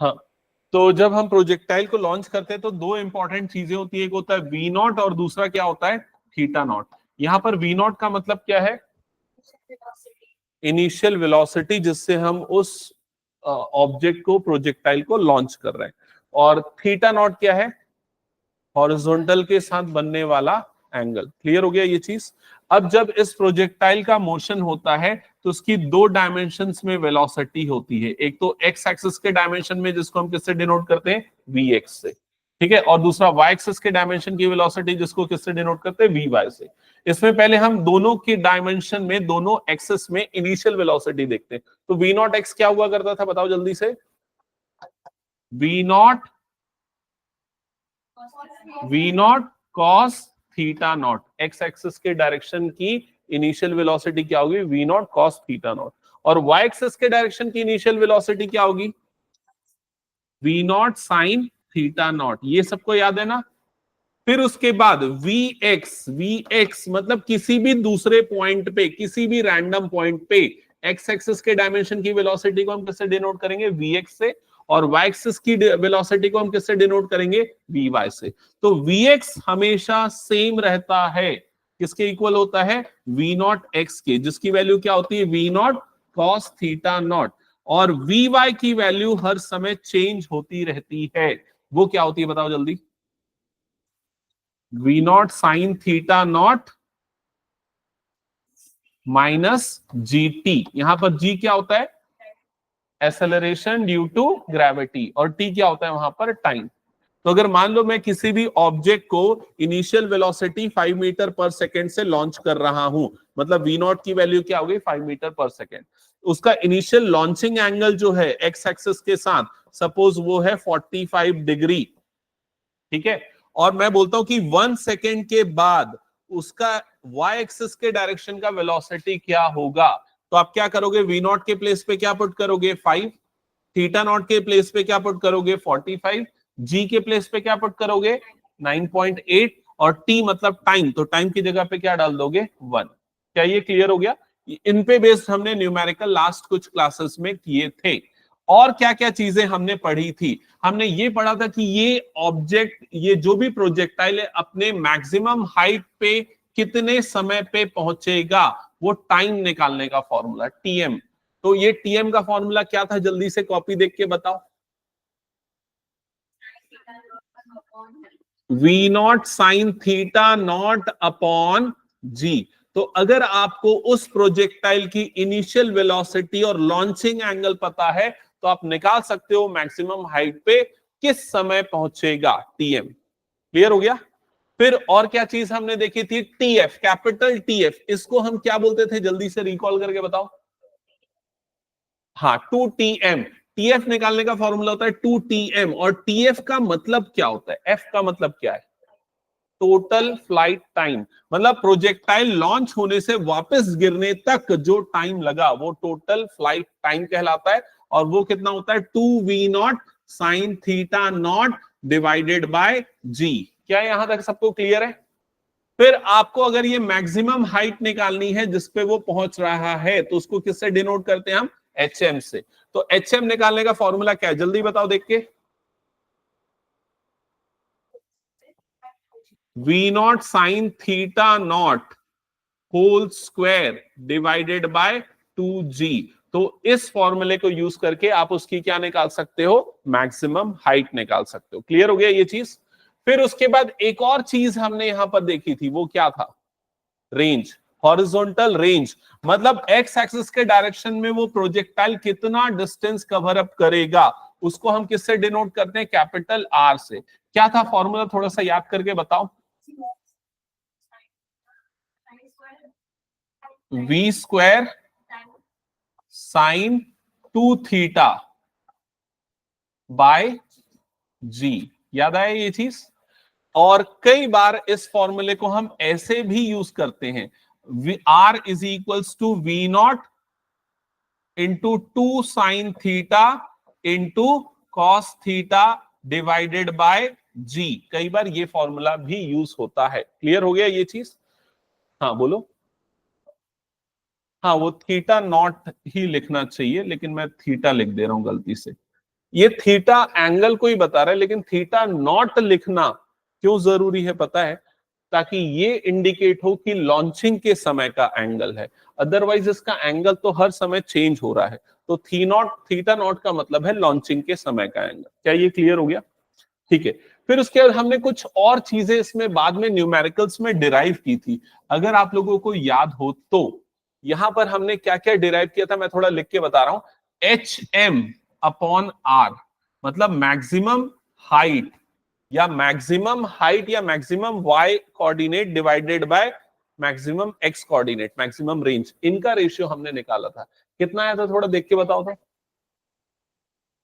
हाँ, तो जब हम प्रोजेक्टाइल को लॉन्च करते हैं तो दो इंपॉर्टेंट चीजें होती है, एक होता है वी नॉट और दूसरा क्या होता है थीटा नॉट। यहाँ पर वी नॉट का मतलब क्या है, इनिशियल वेलोसिटी जिससे हम उस ऑब्जेक्ट को प्रोजेक्टाइल को लॉन्च कर रहे हैं, और थीटा नॉट क्या है, हॉरिजॉन्टल के साथ बनने वाला एंगल। क्लियर हो गया ये चीज। अब जब इस प्रोजेक्टाइल का मोशन होता है तो उसकी दो डायमेंशंस में वेलोसिटी होती है, एक तो एक्स एक्सिस के डायमेंशन में जिसको हम किससे डिनोट करते हैं वी एक्स से, ठीक है, और दूसरा वाई एक्सिस के डायमेंशन की वेलोसिटी जिसको किससे डिनोट करते हैं वी वाई से। इसमें पहले हम दोनों की डायमेंशन में, दोनों एक्सिस में इनिशियल वेलोसिटी देखते हैं। तो वी नॉट एक्स क्या हुआ करता था बताओ जल्दी से, v naught cos theta naught, x axis के डायरेक्शन की इनिशियल वेलोसिटी क्या होगी v naught cos theta naught, और वाई एक्सिस के डायरेक्शन की इनिशियल वेलोसिटी क्या होगी v naught sine theta naught. ये सबको याद है ना। फिर उसके बाद वी एक्स मतलब किसी भी दूसरे पॉइंट पे, किसी भी रैंडम पॉइंट पे एक्स एक्सिस के डायमेंशन की वेलोसिटी को हम किससे डिनोट करेंगे वी एक्स से, और वाई एक्सिस की वेलोसिटी को हम किससे डिनोट करेंगे वी वाई से। तो वी एक्स हमेशा सेम रहता है, किसके इक्वल होता है वी नॉट एक्स के, जिसकी वैल्यू क्या होती है v naught cos theta naught, और वी वाई की वैल्यू हर समय चेंज होती रहती है। वो क्या होती है बताओ जल्दी, V naught sine theta naught minus G T. यहां पर जी क्या होता है एक्सेलरेशन ड्यू टू ग्रेविटी, और टी क्या होता है वहां पर टाइम। तो अगर मान लो मैं किसी भी ऑब्जेक्ट को इनिशियल वेलोसिटी 5 मीटर पर सेकेंड से लॉन्च कर रहा हूं, मतलब वी नॉट की वैल्यू क्या होगी 5 मीटर पर सेकेंड, उसका इनिशियल लॉन्चिंग एंगल जो है एक्स एक्सिस के साथ सपोज वो है 45 डिग्री, ठीक है, और मैं बोलता हूं कि 1 सेकेंड के बाद उसका वाई एक्सिस के डायरेक्शन का वेलोसिटी क्या होगा, तो आप क्या करोगे वी नॉट के प्लेस पे क्या पुट करोगे 5, थीटा नॉट के प्लेस पे क्या पुट करोगे 45, जी के प्लेस पे क्या पुट करोगे 9.8, और टी मतलब टाइम, तो टाइम की जगह पे क्या डाल दोगे 1। क्या ये क्लियर हो गया। इन पे बेस्ड हमने न्यूमेरिकल लास्ट कुछ क्लासेस में किए थे। और क्या क्या चीजें हमने पढ़ी थी, हमने ये पढ़ा था कि ये ऑब्जेक्ट, ये जो भी प्रोजेक्टाइल है अपने मैक्सिमम हाइट पे कितने समय पे पहुंचेगा, वो टाइम निकालने का फॉर्मूला टीएम। तो ये टीएम का फॉर्मूला क्या था जल्दी से कॉपी देख के बताओ, v naught sine theta naught upon g. तो अगर आपको उस प्रोजेक्टाइल की इनिशियल वेलोसिटी और लॉन्चिंग एंगल पता है तो आप निकाल सकते हो मैक्सिमम हाइट पे किस समय पहुंचेगा टीएम। क्लियर हो गया। फिर और क्या चीज हमने देखी थी टीएफ, कैपिटल टीएफ, इसको हम क्या बोलते थे जल्दी से रिकॉल करके बताओ। हाँ 2TM, टीएफ निकालने का फॉर्मूला होता है 2TM, और टीएफ का मतलब क्या होता है, एफ का मतलब क्या है टोटल फ्लाइट टाइम, मतलब प्रोजेक्टाइल लॉन्च होने से वापस गिरने तक जो टाइम लगा वो टोटल फ्लाइट टाइम कहलाता है, और वो कितना होता है 2V0 sine theta naught divided by g. क्या यहां तक सबको क्लियर है। फिर आपको अगर ये मैक्सिमम हाइट निकालनी है जिसपे वो पहुंच रहा है तो उसको किससे डिनोट करते हैं हम HM से। तो HM निकालने का फॉर्मूला क्या है जल्दी बताओ देख के, v naught sine theta naught whole square divided by 2G। तो इस फॉर्मूले को यूज करके आप उसकी क्या निकाल सकते हो मैक्सिमम हाइट निकाल सकते हो। क्लियर हो गया ये चीज। फिर उसके बाद एक और चीज हमने यहां पर देखी थी, वो क्या था रेंज, हॉरिजॉन्टल रेंज, मतलब एक्स एक्सिस के डायरेक्शन में वो प्रोजेक्टाइल कितना डिस्टेंस कवर अप करेगा उसको हम किससे डिनोट करते हैं कैपिटल आर से। क्या था फॉर्मूला थोड़ा सा याद करके बताओ, v square sine 2 theta by g. याद आया ये चीज। और कई बार इस फॉर्मूले को हम ऐसे भी यूज करते हैं, R is equals to v naught into 2 sine theta into cos theta divided by g. कई बार ये फॉर्मूला भी यूज होता है। क्लियर हो गया ये चीज। हाँ बोलो। हाँ वो थीटा नॉट ही लिखना चाहिए, लेकिन मैं थीटा लिख दे रहा हूं गलती से। ये थीटा एंगल को ही बता रहा है, लेकिन थीटा नॉट लिखना क्यों जरूरी है पता है? ताकि ये इंडिकेट हो कि लॉन्चिंग के समय का एंगल है, अदरवाइज इसका एंगल तो हर समय चेंज हो रहा है। तो थीटा नॉट का मतलब है लॉन्चिंग के समय का एंगल। क्या ये क्लियर हो गया? ठीक है। फिर उसके बाद हमने कुछ और चीजें इसमें बाद में न्यूमेरिकल्स में डिराइव की थी। अगर आप लोगों को याद हो तो यहां पर हमने क्या क्या डिराइव किया था, मैं थोड़ा लिख के बता रहा हूं। एच एम अपॉन आर मतलब मैक्सिमम हाइट या maximum y coordinate divided by maximum x coordinate, maximum range, इनका रेशियो हमने निकाला था। कितना आया था थोड़ा देख के बताओ था।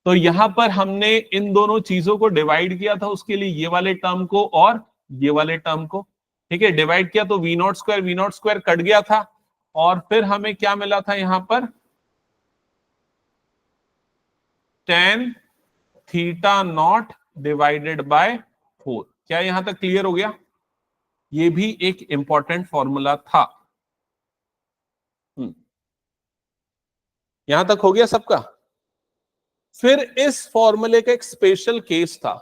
तो यहां पर हमने इन दोनों चीजों को डिवाइड किया था, उसके लिए ये वाले टर्म को और ये वाले टर्म को, ठीक है, डिवाइड किया तो वी नॉट स्क्वायर कट गया था। और फिर हमें क्या मिला था यहां पर? Tan theta naught divided bye 4। क्या यहां तक क्लियर हो गया? ये भी एक इंपॉर्टेंट फॉर्मूला था। यहां तक हो गया सबका? फिर इस फॉर्मूले का एक स्पेशल केस था।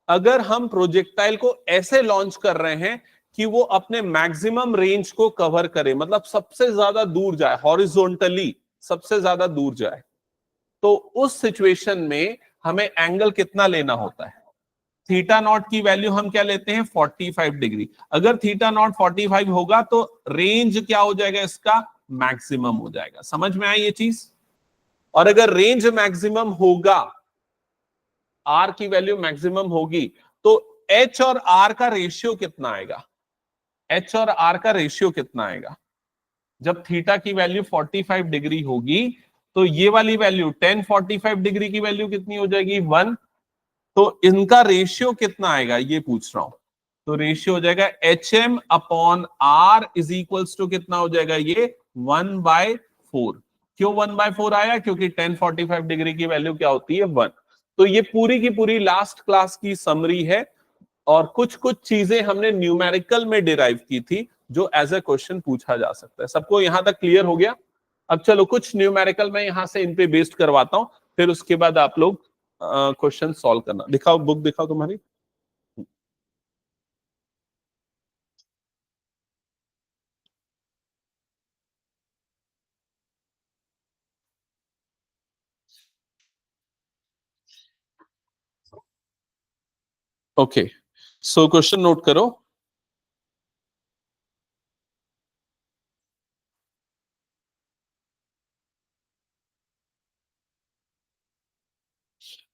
अगर हम प्रोजेक्टाइल को ऐसे लॉन्च कर रहे हैं कि वो अपने मैक्सिमम रेंज को कवर करे, मतलब सबसे ज्यादा दूर जाए, हॉरिजॉन्टली सबसे ज्यादा दूर जाए, तो उस सिचुएशन में हमें एंगल कितना लेना होता है? थीटा नॉट की वैल्यू हम क्या लेते हैं? 45 डिग्री। अगर थीटा नॉट 45 होगा तो रेंज क्या हो जाएगा? इसका मैक्सिमम हो जाएगा। समझ में आई ये चीज? और अगर रेंज मैक्सिमम होगा, आर की वैल्यू मैक्सिमम होगी, तो एच और आर का रेशियो कितना आएगा? एच और आर का रेशियो कितना आएगा? जब थीटा की वैल्यू 45 डिग्री होगी तो ये वाली वैल्यू 1045 डिग्री की वैल्यू कितनी हो जाएगी? 1। तो इनका रेशियो कितना आएगा ये पूछ रहा हूं। तो रेशियो हो जाएगा h m upon r is equals to कितना हो जाएगा? ये 1/4। क्यों 1/4 आया? क्योंकि 1045 डिग्री की वैल्यू क्या होती है? 1। तो ये पूरी की पूरी लास्ट क्लास की समरी है, और कुछ कुछ चीजें हमने न्यूमेरिकल में डिराइव की थी जो एज ए क्वेश्चन पूछा जा सकता है। सबको यहां तक क्लियर हो गया? अब चलो कुछ न्यूमेरिकल में यहां से इन पे बेस्ड करवाता हूं, फिर उसके बाद आप लोग क्वेश्चन सॉल्व करना। दिखाओ, बुक दिखाओ तुम्हारी। ओके, सो क्वेश्चन नोट करो।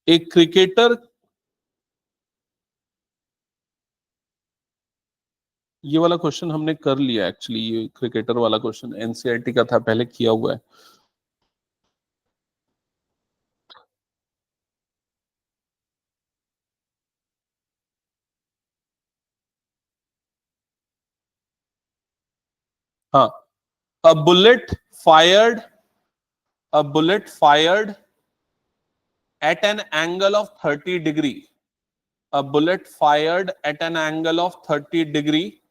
एक क्रिकेटर, ये वाला क्वेश्चन हमने कर लिया एक्चुअली, ये क्रिकेटर वाला क्वेश्चन एनसीईआरटी का था, पहले किया हुआ है। हाँ, a bullet fired a bullet fired at an angle of 30 degree, a bullet fired at an angle of 30 degree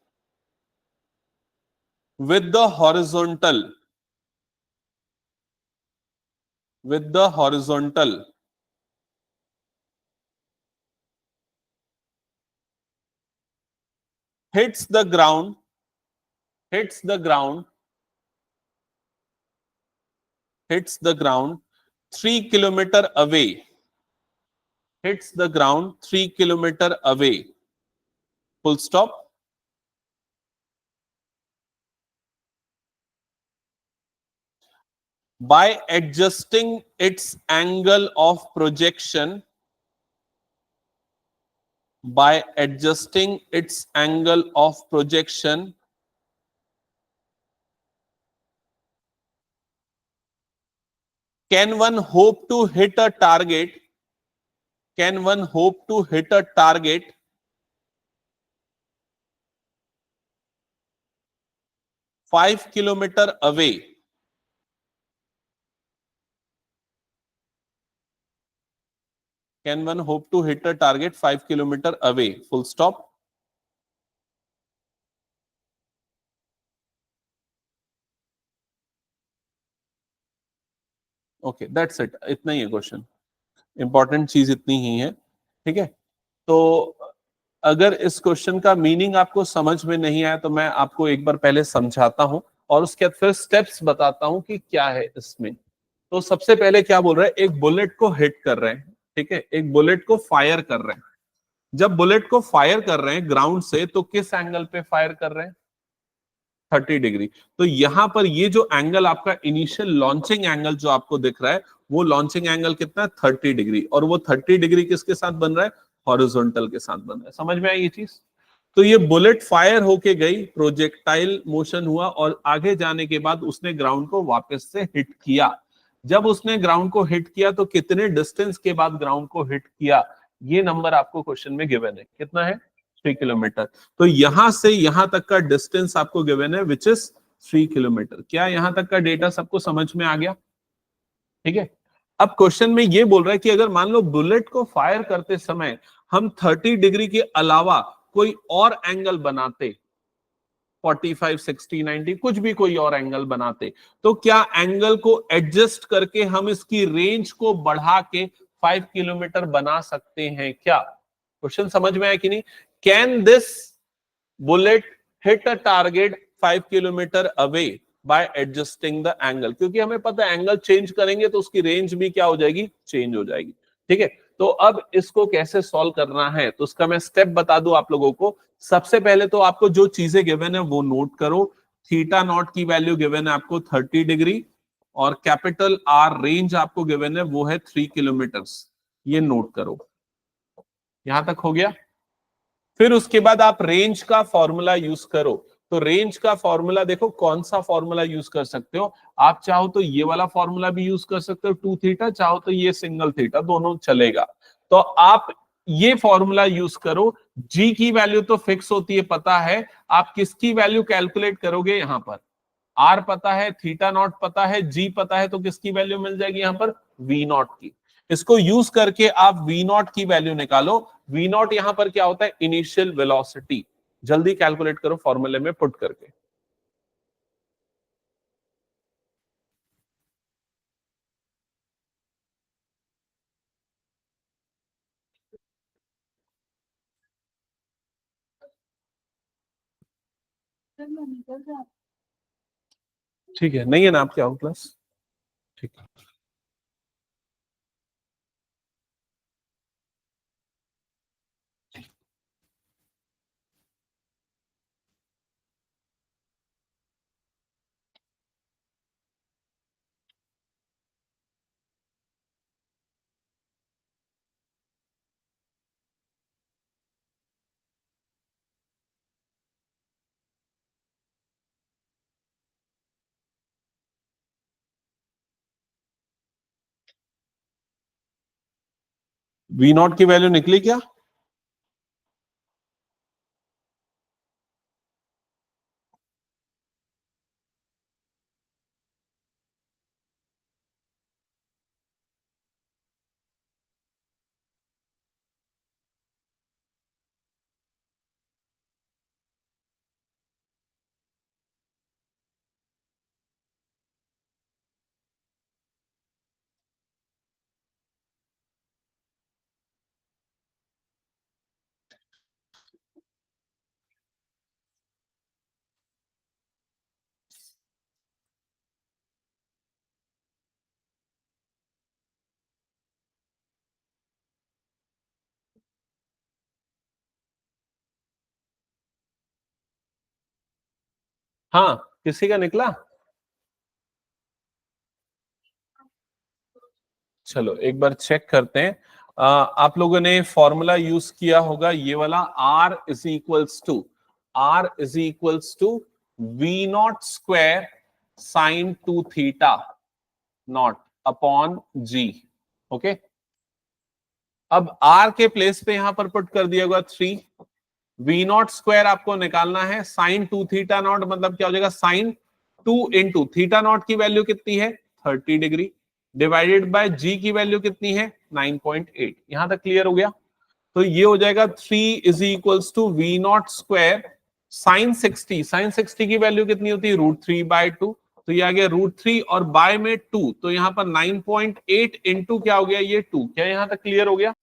with the horizontal, with the horizontal hits the ground, hits the ground, hits the ground 3 kilometer away, hits the ground 3 kilometer away, full stop. By adjusting its angle of projection, by adjusting its angle of projection, can one hope to hit a target, can one hope to hit a target 5 kilometer away? Can one hope to hit a target 5 kilometer away? Full stop. Okay, that's it. इतना ही है question. Important चीज इतनी ही है, ठीक है। तो अगर इस क्वेश्चन का मीनिंग आपको समझ में नहीं आया तो मैं आपको एक बार पहले समझाता हूं और उसके बाद फिर स्टेप्स बताता हूं कि क्या है इसमें। तो सबसे पहले क्या बोल रहा है, एक बुलेट को हिट कर रहे हैं, ठीक है, एक बुलेट को फायर कर रहे हैं। जब बुलेट को फायर कर रहे हैं ग्राउंड से तो किस एंगल पे फायर कर रहे हैं, 30 डिग्री। तो यहां पर ये जो एंगल आपका इनिशियल लॉन्चिंग एंगल जो आपको दिख रहा है वो लॉन्चिंग एंगल कितना है, 30 डिग्री। और वो 30 डिग्री किसके साथ बन रहा है, हॉरिजॉन्टल के साथ बन रहा है। समझ में आई ये चीज। तो ये बुलेट फायर होके गई, प्रोजेक्टाइल मोशन हुआ और आगे जाने के बाद उसने ग्राउंड को वापस से हिट किया। जब उसने ग्राउंड को हिट किया तो कितने डिस्टेंस के बाद ग्राउंड को हिट किया, ये नंबर आपको क्वेश्चन में गिवन है। कितना है, 3 किलोमीटर। तो यहां से यहां तक का डिस्टेंस आपको गिवन है विच इज 3 किलोमीटर। क्या यहां तक का डेटा सबको समझ में आ गया, ठीक है। अब क्वेश्चन में ये बोल रहा है कि अगर मान लो बुलेट को फायर करते समय हम 30 डिग्री के अलावा कोई और एंगल बनाते, 45, 60, 90, कुछ भी कोई और एंगल बनाते, तो क्या एंगल को एडजस्ट करके हम इसकी रेंज को बढ़ा के 5 किलोमीटर बना सकते हैं क्या। क्वेश्चन समझ में आया कि नहीं। Can this bullet hit a target 5 kilometre away by adjusting the angle. क्योंकि हमें पता है एंगल चेंज करेंगे तो उसकी रेंज भी क्या हो जाएगी, चेंज हो जाएगी, ठीक है। तो अब इसको कैसे सॉल्व करना है तो उसका मैं स्टेप बता दूं आप लोगों को। सबसे पहले तो आपको जो चीजें गिवन है वो नोट करो। थीटा नॉट की वैल्यू गिवन है आपको 30 डिग्री और कैपिटल आर रेंज आपको गिवन है वो है 3 किलोमीटर्स। ये नोट करो, यहां तक हो गया। फिर उसके बाद आप रेंज का फॉर्मूला यूज करो। तो रेंज का फॉर्मूला देखो कौन सा फॉर्मूला यूज कर सकते हो। आप चाहो तो ये वाला फॉर्मूला भी यूज कर सकते हो 2 थीटा, चाहो तो ये सिंगल थीटा, दोनों चलेगा। तो आप ये फॉर्मूला यूज करो। जी की वैल्यू तो फिक्स होती है पता है, आप किसकी वैल्यू कैलकुलेट करोगे, यहां पर आर पता है, थीटा नॉट पता है, जी पता है, तो किसकी वैल्यू मिल जाएगी यहां पर, वी नॉट की। इसको यूज करके आप वी नॉट की वैल्यू निकालो। वी नॉट यहां पर क्या होता है, इनिशियल वेलोसिटी। जल्दी कैलकुलेट करो फॉर्मूले में पुट करके। ठीक है, नहीं है ना आपके आउट क्लास, ठीक है। वी नॉट की वैल्यू निकली क्या, हाँ किसी का निकला। चलो एक बार चेक करते हैं। आप लोगों ने फॉर्मूला यूज किया होगा ये वाला, R is equals to v naught square sine 2 theta naught upon g. Okay, अब R के प्लेस पे यहां पर पुट कर दिया होगा 3। वी नॉट स्क्वायर आपको निकालना है, साइन 2 थीटा नॉट मतलब क्या हो जाएगा, साइन 2 इंटू थीटा नॉट की वैल्यू कितनी है 30 डिग्री, डिवाइडेड बाय जी की वैल्यू कितनी है 9.8। यहां तक क्लियर हो गया। तो ये हो जाएगा 3 is equals to v naught square sine 60। Sine 60 की वैल्यू कितनी होती है, √3/2। तो ये आ गया √3 और बाय में 2, तो यहाँ पर 9.8 इंटू क्या हो गया, ये 2। क्या यहां तक क्लियर हो गया?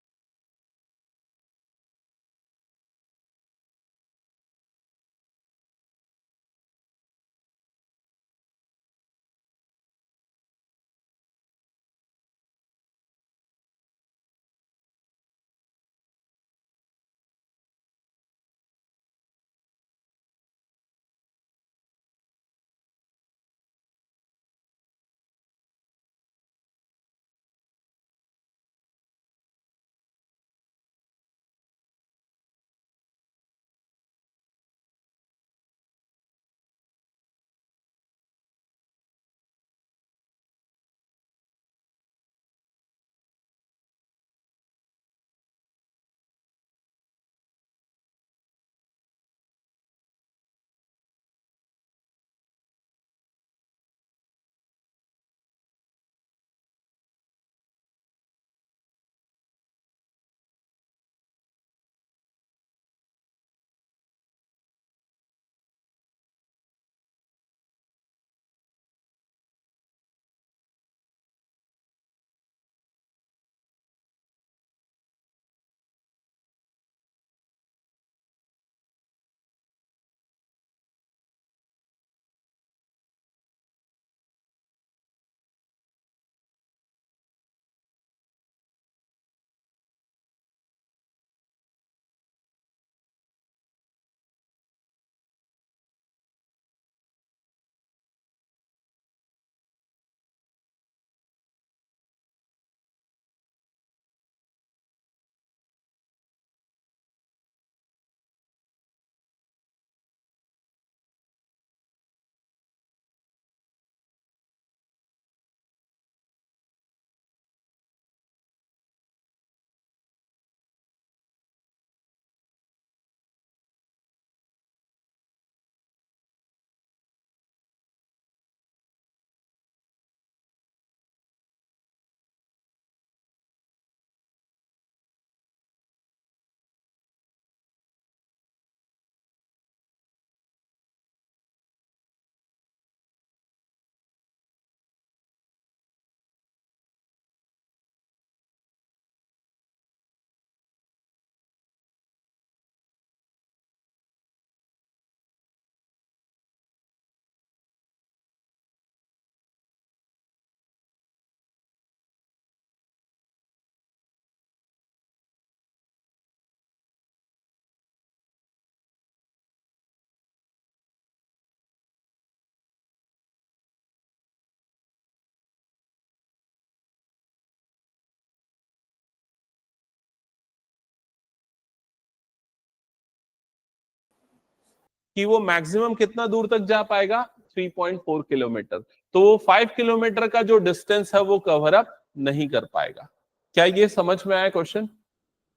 कि वो मैक्सिमम कितना दूर तक जा पाएगा, 3.4 किलोमीटर। तो वो 5 किलोमीटर का जो डिस्टेंस है वो कवर अप नहीं कर पाएगा। क्या ये समझ में आया क्वेश्चन?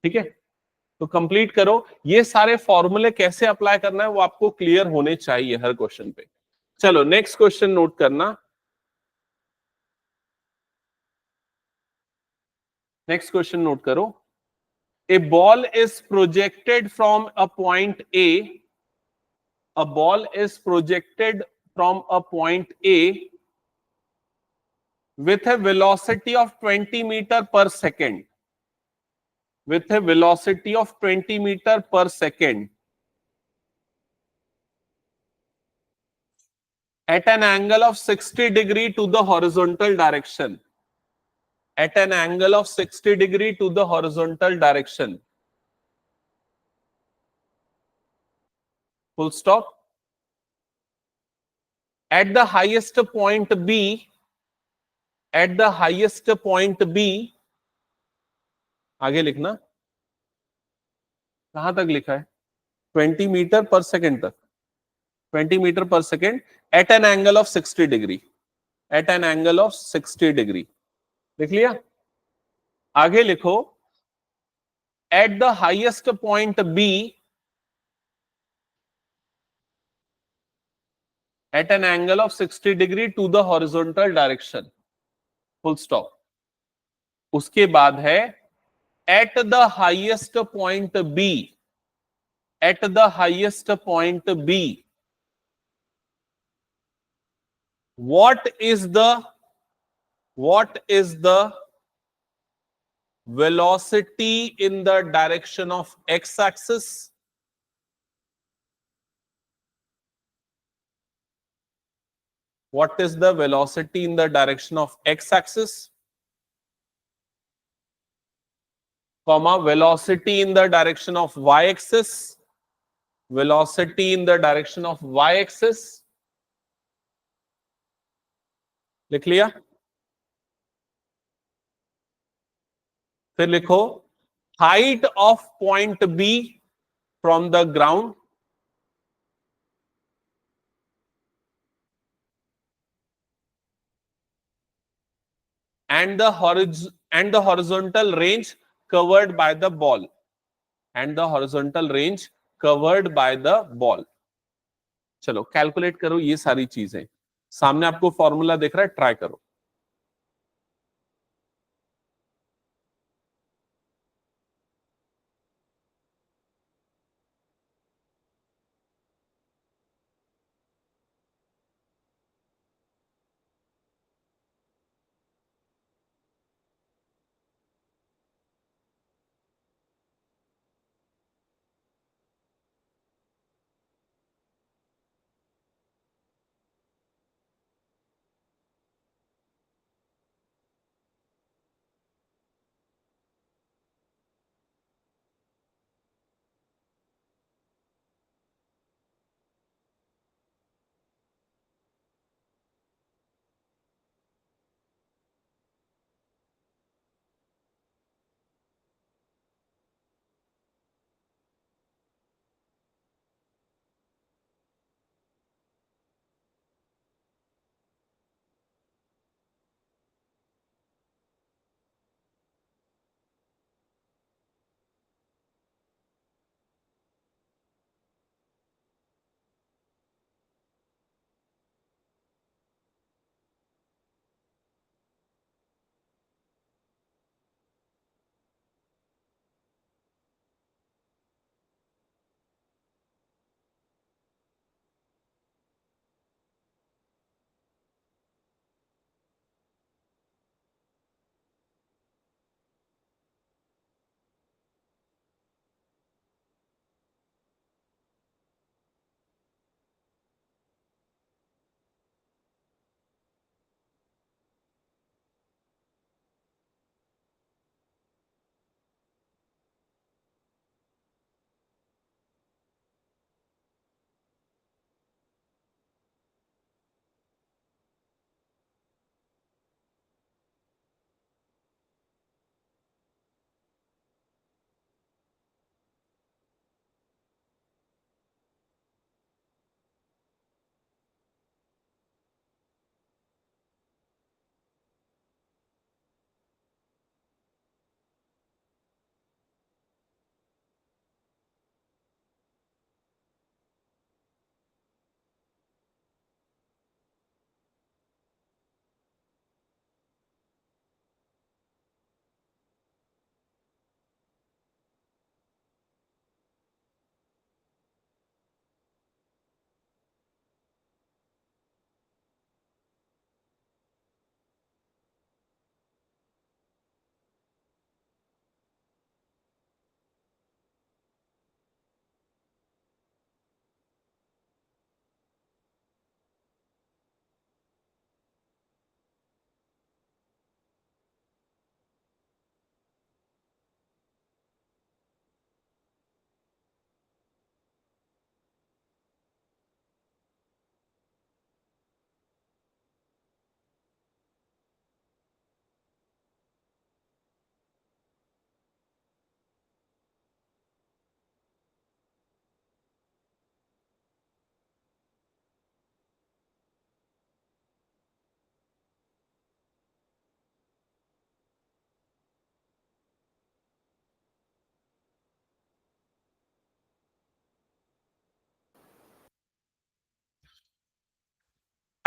ठीक है, तो कंप्लीट करो। ये सारे फॉर्मूले कैसे अप्लाई करना है वो आपको क्लियर होने चाहिए हर क्वेश्चन पे। चलो नेक्स्ट क्वेश्चन नोट करना। नेक्स्ट क्वेश्चन नोट करो। A ball is projected from a point A, a ball is projected from a point A with a velocity of 20 meter per second, with a velocity of 20 meter per second at an angle of 60 degree to the horizontal direction, at an angle of 60 degree to the horizontal direction, full stop. At the highest point B, at the highest point B, आगे लिखना, कहां तक लिखा है, 20 metre पर second तक, 20 metre पर second at an angle of 60 degree, at an angle of 60 degree. लिख लिया? आगे लिखो, at the highest point b, at an angle of 60 degree to the horizontal direction, full stop. उसके बाद है at the highest point b, at the highest point b, what is the velocity in the direction of x axis? What is the velocity in the direction of x axis, comma, velocity in the direction of y axis, velocity in the direction of y axis. लिख लिया? फिर लिखो height of point B from the ground and the horizontal range covered by the ball, and the horizontal range covered by the ball. चलो calculate करो ये सारी चीजें, सामने आपको फॉर्मूला दिख रहा है, ट्राई करो.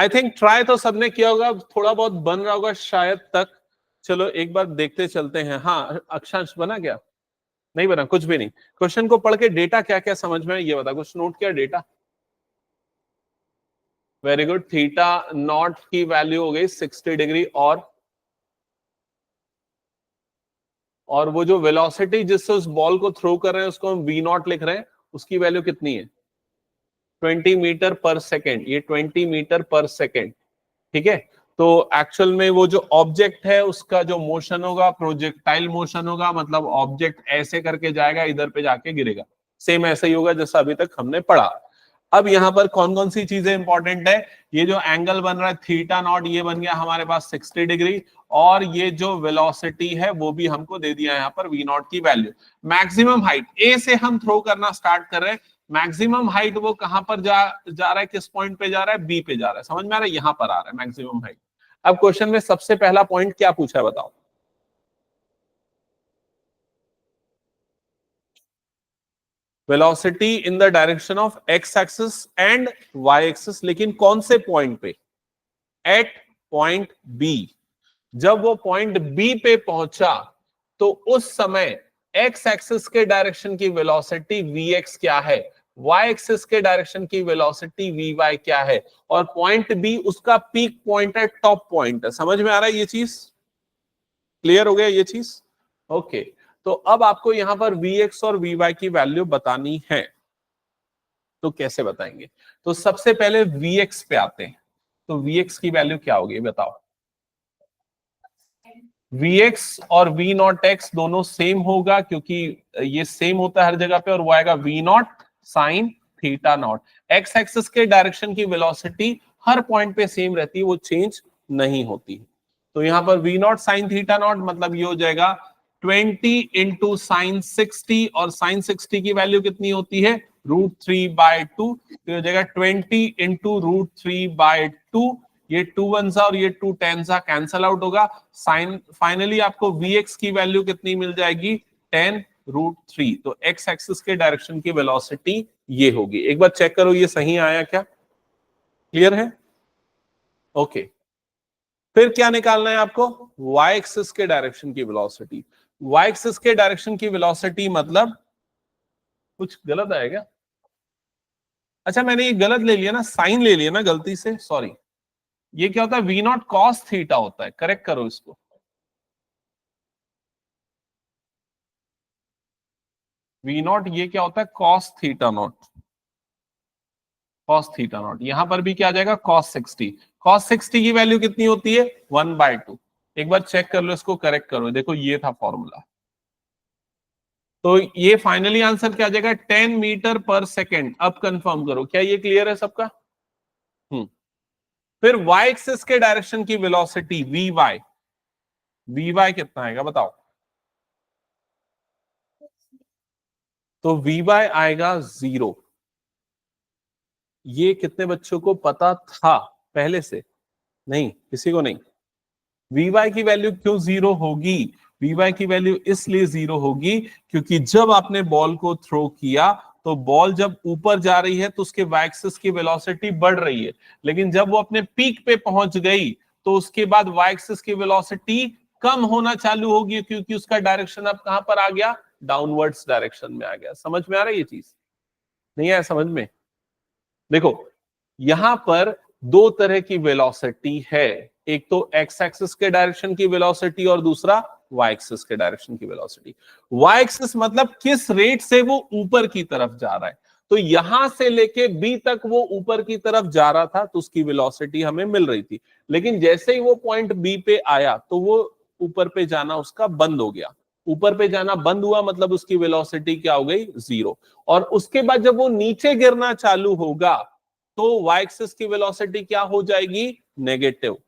आई थिंक ट्राई तो सबने किया होगा, थोड़ा बहुत बन रहा होगा शायद तक. चलो एक बार देखते चलते हैं. हाँ अक्षांश, बना क्या? नहीं बना, कुछ भी नहीं. क्वेश्चन को पढ़ के डेटा क्या क्या समझ में ये बता. कुछ नोट किया data? Very good, theta naught की वैल्यू हो गई 60 डिग्री, और वो जो वेलोसिटी जिससे उस बॉल को थ्रो कर रहे हैं उसको हम वी नॉट लिख रहे हैं, उसकी वैल्यू कितनी है? 20 मीटर पर सेकेंड। ये 20 मीटर पर सेकेंड, ठीक है। तो एक्चुअल में वो जो ऑब्जेक्ट है उसका जो मोशन होगा प्रोजेक्टाइल मोशन होगा, मतलब ऑब्जेक्ट ऐसे करके जाएगा, इधर पे जाके गिरेगा। सेम ऐसा ही होगा जैसा अभी तक हमने पढ़ा। अब यहाँ पर कौन कौन सी चीजें इंपॉर्टेंट है? ये जो एंगल बन रहा है थीटा नॉट, ये बन गया हमारे पास 60 डिग्री, और ये जो वेलोसिटी है वो भी हमको दे दिया यहाँ पर वी नॉट की वैल्यू। मैक्सिमम हाइट, ए से हम थ्रो करना स्टार्ट कर रहे हैं। मैक्सिमम हाइट वो कहां पर जा रहा है, किस पॉइंट पे जा रहा है? बी पे जा रहा है। समझ में आ रहा है? यहां पर आ रहा है मैक्सिमम हाइट। अब क्वेश्चन में सबसे पहला पॉइंट क्या पूछा है बताओ? Velocity in the direction of x axis and y axis, लेकिन कौन से पॉइंट पे? At point b. जब वो पॉइंट बी पे पहुंचा तो उस समय एक्स एक्सिस के डायरेक्शन की वेलोसिटी वी एक्स क्या है, वाई एक्सिस के डायरेक्शन की वेलोसिटी वी वाई क्या है, और पॉइंट बी उसका पीक पॉइंट है, टॉप पॉइंट है। समझ में आ रहा है ये चीज? क्लियर हो गया ये चीज? ओके। तो अब आपको यहां पर वी एक्स और वी वाई की वैल्यू बतानी है, तो कैसे बताएंगे? तो सबसे पहले वी एक्स पे आते हैं। तो वी एक्स की वैल्यू क्या होगी बताओ? वी एक्स और वी नॉट एक्स दोनों सेम होगा, क्योंकि ये सेम होता है हर जगह पे, और वो आएगा v naught sine theta naught. X axis के डायरेक्शन की वेलोसिटी हर पॉइंट पे सेम रहती है, वो चेंज नहीं होती। तो यहां पर v naught sine theta naught मतलब ये हो जाएगा 20 इंटू साइन 60, और साइन 60 की वैल्यू कितनी होती है? √3/2। तो हो जाएगा 20 इंटू √3/2। ये 2 1 सा और ये 2 10 सा कैंसल आउट होगा। साइन फाइनली आपको Vx की वैल्यू कितनी मिल जाएगी? 10√3। तो x एक्सिस के डायरेक्शन की वेलोसिटी ये होगी। एक बार चेक करो ये सही आया क्या? क्लियर है? ओके। फिर क्या निकालना है आपको? y एक्सिस के डायरेक्शन की वेलोसिटी। y एक्सिस के डायरेक्शन की वेलोसिटी मतलब कुछ गलत आएगा? अच्छा मैंने ये गलत ले लिया ना, साइन ले लिया ना गलती से, सॉरी। ये क्या होता है? वी नॉट कॉस थीटा होता है, करेक्ट करो इसको। वी नॉट ये क्या होता है? Cos theta not. Cos theta not यहां पर भी क्या आ जाएगा? कॉस 60। कॉस 60 की वैल्यू कितनी होती है? 1/2। एक बार चेक कर लो इसको, करेक्ट करो। देखो ये था फॉर्मूला। तो ये फाइनली आंसर क्या आ जाएगा? 10 मीटर पर सेकेंड। अब कंफर्म करो, क्या ये क्लियर है सबका? फिर वाई एक्सिस के डायरेक्शन की velocity v y. V y कितना आएगा बताओ? तो वी वाई आएगा 0। ये कितने बच्चों को पता था पहले से? नहीं, किसी को नहीं। वी वाई की वैल्यू क्यों 0 होगी? वी वाई की वैल्यू इसलिए 0 होगी क्योंकि जब आपने बॉल को थ्रो किया तो बॉल जब ऊपर जा रही है तो उसके वाई एक्सिस की वेलोसिटी बढ़ रही है, लेकिन जब वो अपने पीक पे पहुंच गई तो उसके बाद वाई एक्सिस की वेलोसिटी कम होना चालू होगी, क्योंकि उसका डायरेक्शन अब कहां पर आ गया? डाउनवर्ड्स डायरेक्शन में आ गया। समझ में आ रहा है ये चीज? नहीं आया समझ में? देखो यहां पर दो तरह की वेलोसिटी है, एक तो एक्स एक्सिस के डायरेक्शन की वेलोसिटी और दूसरा वाई एक्सिस के डायरेक्शन की वेलोसिटी। वाई एक्सिस मतलब किस रेट से वो ऊपर की तरफ जा रहा है। तो यहां से लेके बी तक वो ऊपर की तरफ जा रहा था तो उसकी वेलोसिटी हमें मिल रही थी, लेकिन जैसे ही वो पॉइंट बी पे आया तो वो ऊपर पे जाना उसका बंद हो गया। ऊपर पे जाना बंद हुआ मतलब उसकी वेलोसिटी क्या हो गई? 0। और उसके बाद जब वो नीचे गिरना चालू होगा तो वाई एक्सिस की वेलोसिटी क्या हो जाएगी? नेगेटिव।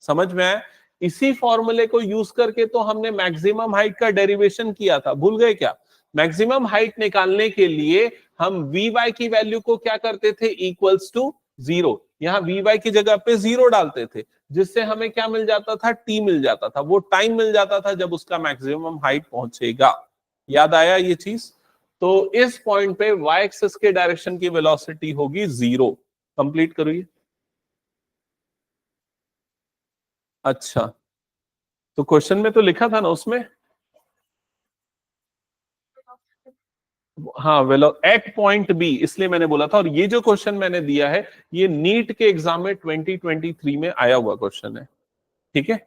समझ में आया? इसी फॉर्मूले को यूज करके तो हमने मैक्सिमम हाइट का डेरिवेशन किया था, भूल गए क्या? मैक्सिमम हाइट निकालने के लिए हम वी वाई की वैल्यू को क्या करते थे? Equals to 0। यहां वी वाई की जगह पे 0 डालते थे, जिससे हमें क्या मिल जाता था? टी मिल जाता था। वो टाइम मिल जाता था जब उसका मैक्सिमम हाइट पहुंचेगा। याद आया ये चीज? तो इस पॉइंट पे वाई एक्सिस के डायरेक्शन की वेलोसिटी होगी 0। कंप्लीट करिए। अच्छा, तो क्वेश्चन में तो लिखा था ना उसमें। हाँ वेलो एट पॉइंट बी, इसलिए मैंने बोला था। और ये जो क्वेश्चन मैंने दिया है ये नीट के एग्जाम में 2023 में आया हुआ क्वेश्चन है, ठीक है।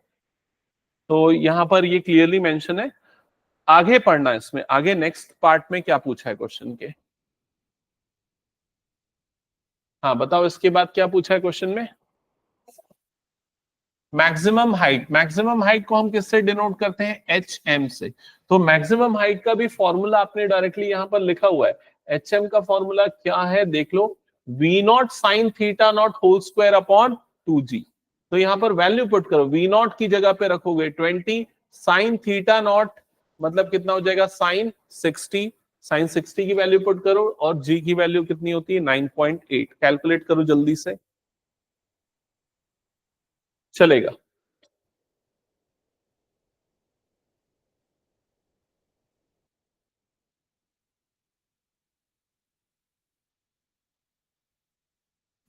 तो यहां पर ये क्लियरली मेंशन है। आगे पढ़ना है इसमें, आगे नेक्स्ट पार्ट में क्या पूछा है क्वेश्चन के। हाँ बताओ इसके बाद क्या पूछा है क्वेश्चन में। मैक्सिमम हाइट, मैक्सिमम हाइट को हम किससे डिनोट करते हैं, एच एम से। तो मैक्सिमम हाइट का भी फॉर्मूला आपने डायरेक्टली यहां पर लिखा हुआ है। एच एम का फॉर्मूला क्या है देख लो, v naught sine theta naught whole square upon 2g। तो यहां पर वैल्यू पुट करो, वी नॉट की जगह पे रखोगे 20, साइन थीटा नॉट मतलब कितना हो जाएगा साइन 60, साइन 60 की वैल्यू पुट करो और जी की वैल्यू कितनी होती है 9.8। कैलकुलेट करो जल्दी से, चलेगा।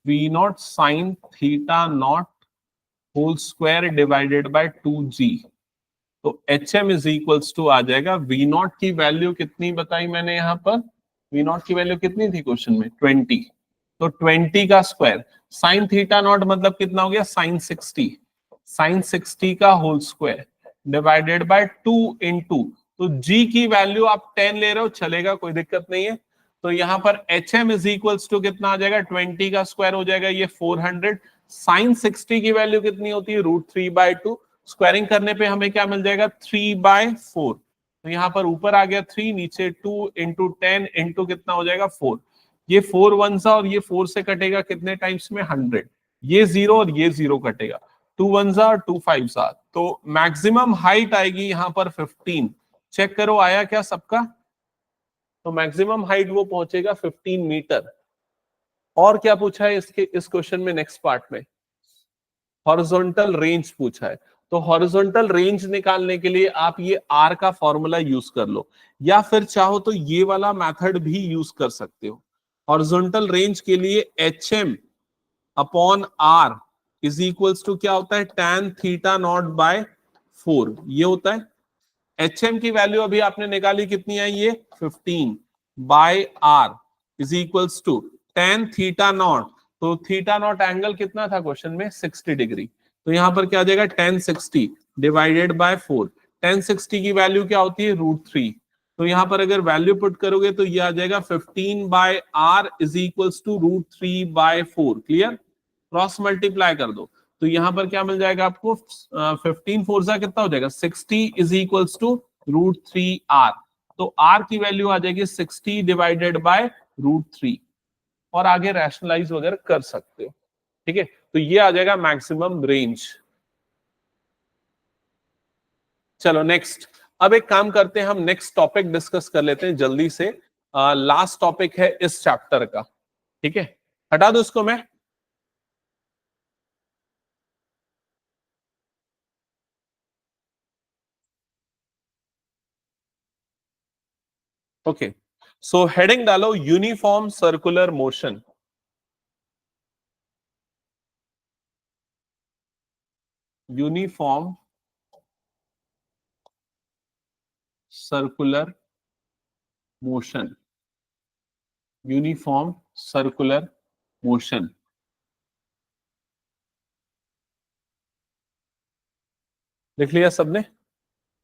V naught sine theta naught whole square divided by 2g। तो H M is equals to आ जाएगा, वी नॉट की वैल्यू कितनी बताई मैंने यहां पर, वी नॉट की वैल्यू कितनी थी क्वेश्चन में 20। तो 20 का स्क्वायर, साइन थीटा नॉट मतलब कितना हो गया साइन 60, साइन 60 का whole square divided by 2 into, तो जी की वैल्यू आप 10 ले रहे हो चलेगा, कोई दिक्कत नहीं है। तो यहां पर h M is equals to कितना आ जाएगा, 20 का स्क्वायर हो जाएगा ये 400, साइन 60 की वैल्यू कितनी होती है √3/2, स्क्वायरिंग करने पे हमें क्या मिल जाएगा 3/4। तो यहाँ पर ऊपर आ गया 3, नीचे 2 इंटू 10 इंटू कितना हो जाएगा 4। ये 4 वन सा और ये 4 से कटेगा कितने टाइम्स में 100, ये 0 और ये 0 कटेगा, 2 वन सा और 2 फाइव सा। तो मैक्सिमम हाइट आएगी यहाँ पर 15। चेक करो आया क्या सबका। तो मैक्सिमम हाइट वो पहुंचेगा 15 मीटर। और क्या पूछा है इसके इस क्वेश्चन में नेक्स्ट पार्ट में, हॉरिजॉन्टल रेंज पूछा है। तो हॉरिजॉन्टल रेंज निकालने के लिए आप ये आर का फॉर्मूला यूज कर लो, या फिर चाहो तो ये वाला मेथड भी यूज कर सकते हो। हॉरिजॉन्टल रेंज के लिए h m upon r is equals to क्या होता है tan थीटा नॉट बाय 4, ये होता है। एच एम की वैल्यू अभी आपने निकाली कितनी आई ये 15 by r is equals to tan theta naught. तो थीटा नॉट एंगल कितना था क्वेश्चन में 60 डिग्री। तो यहां पर क्या आ जाएगा tan 60 डिवाइडेड बाय 4। tan 60 की वैल्यू क्या होती है √3। तो यहां पर अगर वैल्यू पुट करोगे तो ये आ जाएगा 15 by r is equals to √3/4। Clear, cross multiply कर दो तो यहां पर क्या मिल जाएगा आपको 15 4 जा कितना हो जाएगा 60 इज इक्वल्स टू √3r। तो r की वैल्यू आ जाएगी 60 डिवाइडेड बाय √3। और आगे रैशनलाइज वगैरह कर सकते हो, ठीक है। तो ये आ जाएगा मैक्सिमम रेंज। चलो नेक्स्ट, अब एक काम करते हैं हम नेक्स्ट टॉपिक डिस्कस कर लेते हैं जल्दी से। लास्ट टॉपिक है इस चैप्टर का, ठीक है। हटा दो इसको मैं। ओके, सो हेडिंग डालो uniform circular motion. Uniform circular motion, uniform circular motion. लिख लिया सबने।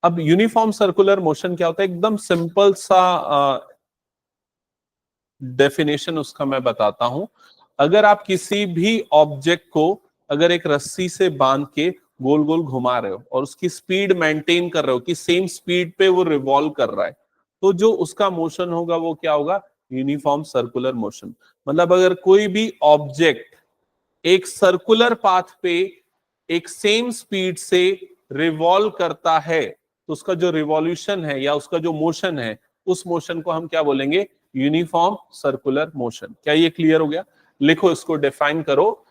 अब यूनिफॉर्म सर्कुलर मोशन क्या होता है, एकदम सिंपल सा डेफिनेशन उसका मैं बताता हूं। अगर आप किसी भी ऑब्जेक्ट को अगर एक रस्सी से बांध के गोल गोल घुमा रहे हो और उसकी स्पीड मेंटेन कर रहे हो कि सेम स्पीड पे वो रिवॉल्व कर रहा है, तो जो उसका मोशन होगा वो क्या होगा, यूनिफॉर्म सर्कुलर मोशन। मतलब अगर कोई भी ऑब्जेक्ट एक सर्कुलर पाथ पे एक सेम स्पीड से रिवॉल्व करता है तो उसका जो रिवॉल्यूशन है या उसका जो मोशन है उस मोशन को हम क्या बोलेंगे, यूनिफॉर्म सर्कुलर मोशन। क्या ये क्लियर हो गया। लिखो इसको, डिफाइन करो।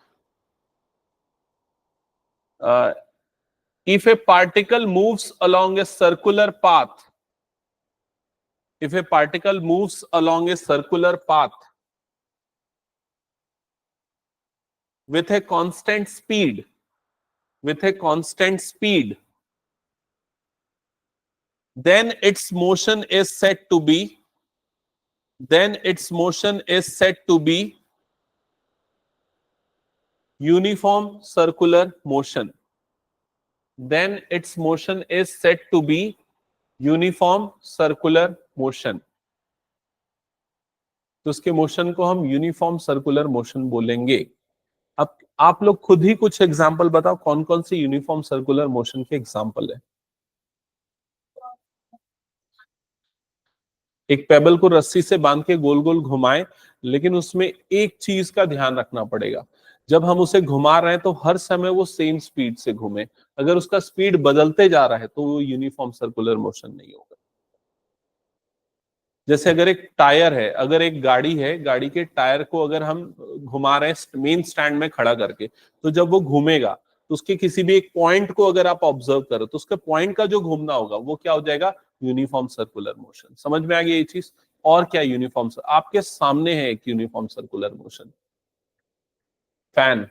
If A particle moves along a circular path, if a particle moves along a circular path with a constant speed, with a constant speed, then its motion is said to be then its motion is said to be uniform circular motion. Then its motion is said to be uniform circular motion. तो उसके motion को हम uniform circular motion बोलेंगे। अब आप लोग खुद ही कुछ एग्जांपल बताओ, कौन कौन से यूनिफॉर्म सर्कुलर मोशन के एग्जांपल है। एक पेबल को रस्सी से बांध के गोल गोल घुमाएं, लेकिन उसमें एक चीज का ध्यान रखना पड़ेगा, जब हम उसे घुमा रहे हैं तो हर समय वो सेम स्पीड से घूमे। अगर उसका स्पीड बदलते जा रहा है तो वो यूनिफॉर्म सर्कुलर मोशन नहीं होगा। जैसे अगर एक टायर है, अगर एक गाड़ी है, गाड़ी के टायर को अगर हम घुमा रहे हैं मेन स्टैंड में खड़ा करके, तो जब वो घूमेगा तो उसके किसी भी एक पॉइंट को अगर आप ऑब्जर्व करो तो उसके पॉइंट का जो घूमना होगा वो क्या हो जाएगा, यूनिफॉर्म सर्कुलर मोशन। समझ में आ गया ये चीज। और क्या यूनिफॉर्म, आपके सामने है एक uniform circular motion, fan.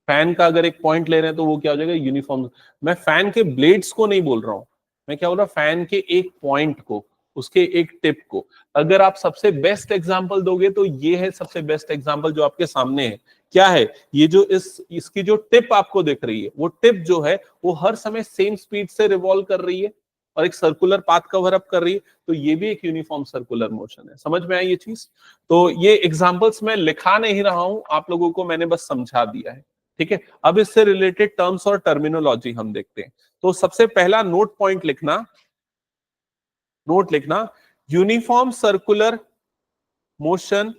Fan का अगर एक पॉइंट ले रहे हैं तो वो क्या हो जाएगा, यूनिफॉर्म। मैं फैन के ब्लेड्स को नहीं बोल रहा हूं, मैं क्या बोल रहा हूं, फैन के एक पॉइंट को, उसके एक टिप को। अगर आप सबसे बेस्ट एग्जांपल दोगे तो ये है सबसे बेस्ट एग्जांपल जो आपके सामने है। क्या है ये, जो इसकी जो टिप आपको दिख रही है, वो टिप जो है वो हर समय सेम स्पीड से रिवॉल्व कर रही है और एक सर्कुलर पाथ कवर अप कर रही है, तो ये भी एक यूनिफॉर्म सर्कुलर मोशन है। समझ में आई ये चीज। तो ये एग्जांपल्स मैं लिखा नहीं रहा हूं, आप लोगों को मैंने बस समझा दिया है। ठीक है, अब इससे रिलेटेड टर्म्स और टर्मिनोलॉजी हम देखते हैं। तो सबसे पहला नोट पॉइंट लिखना, नोट लिखना, uniform circular motion,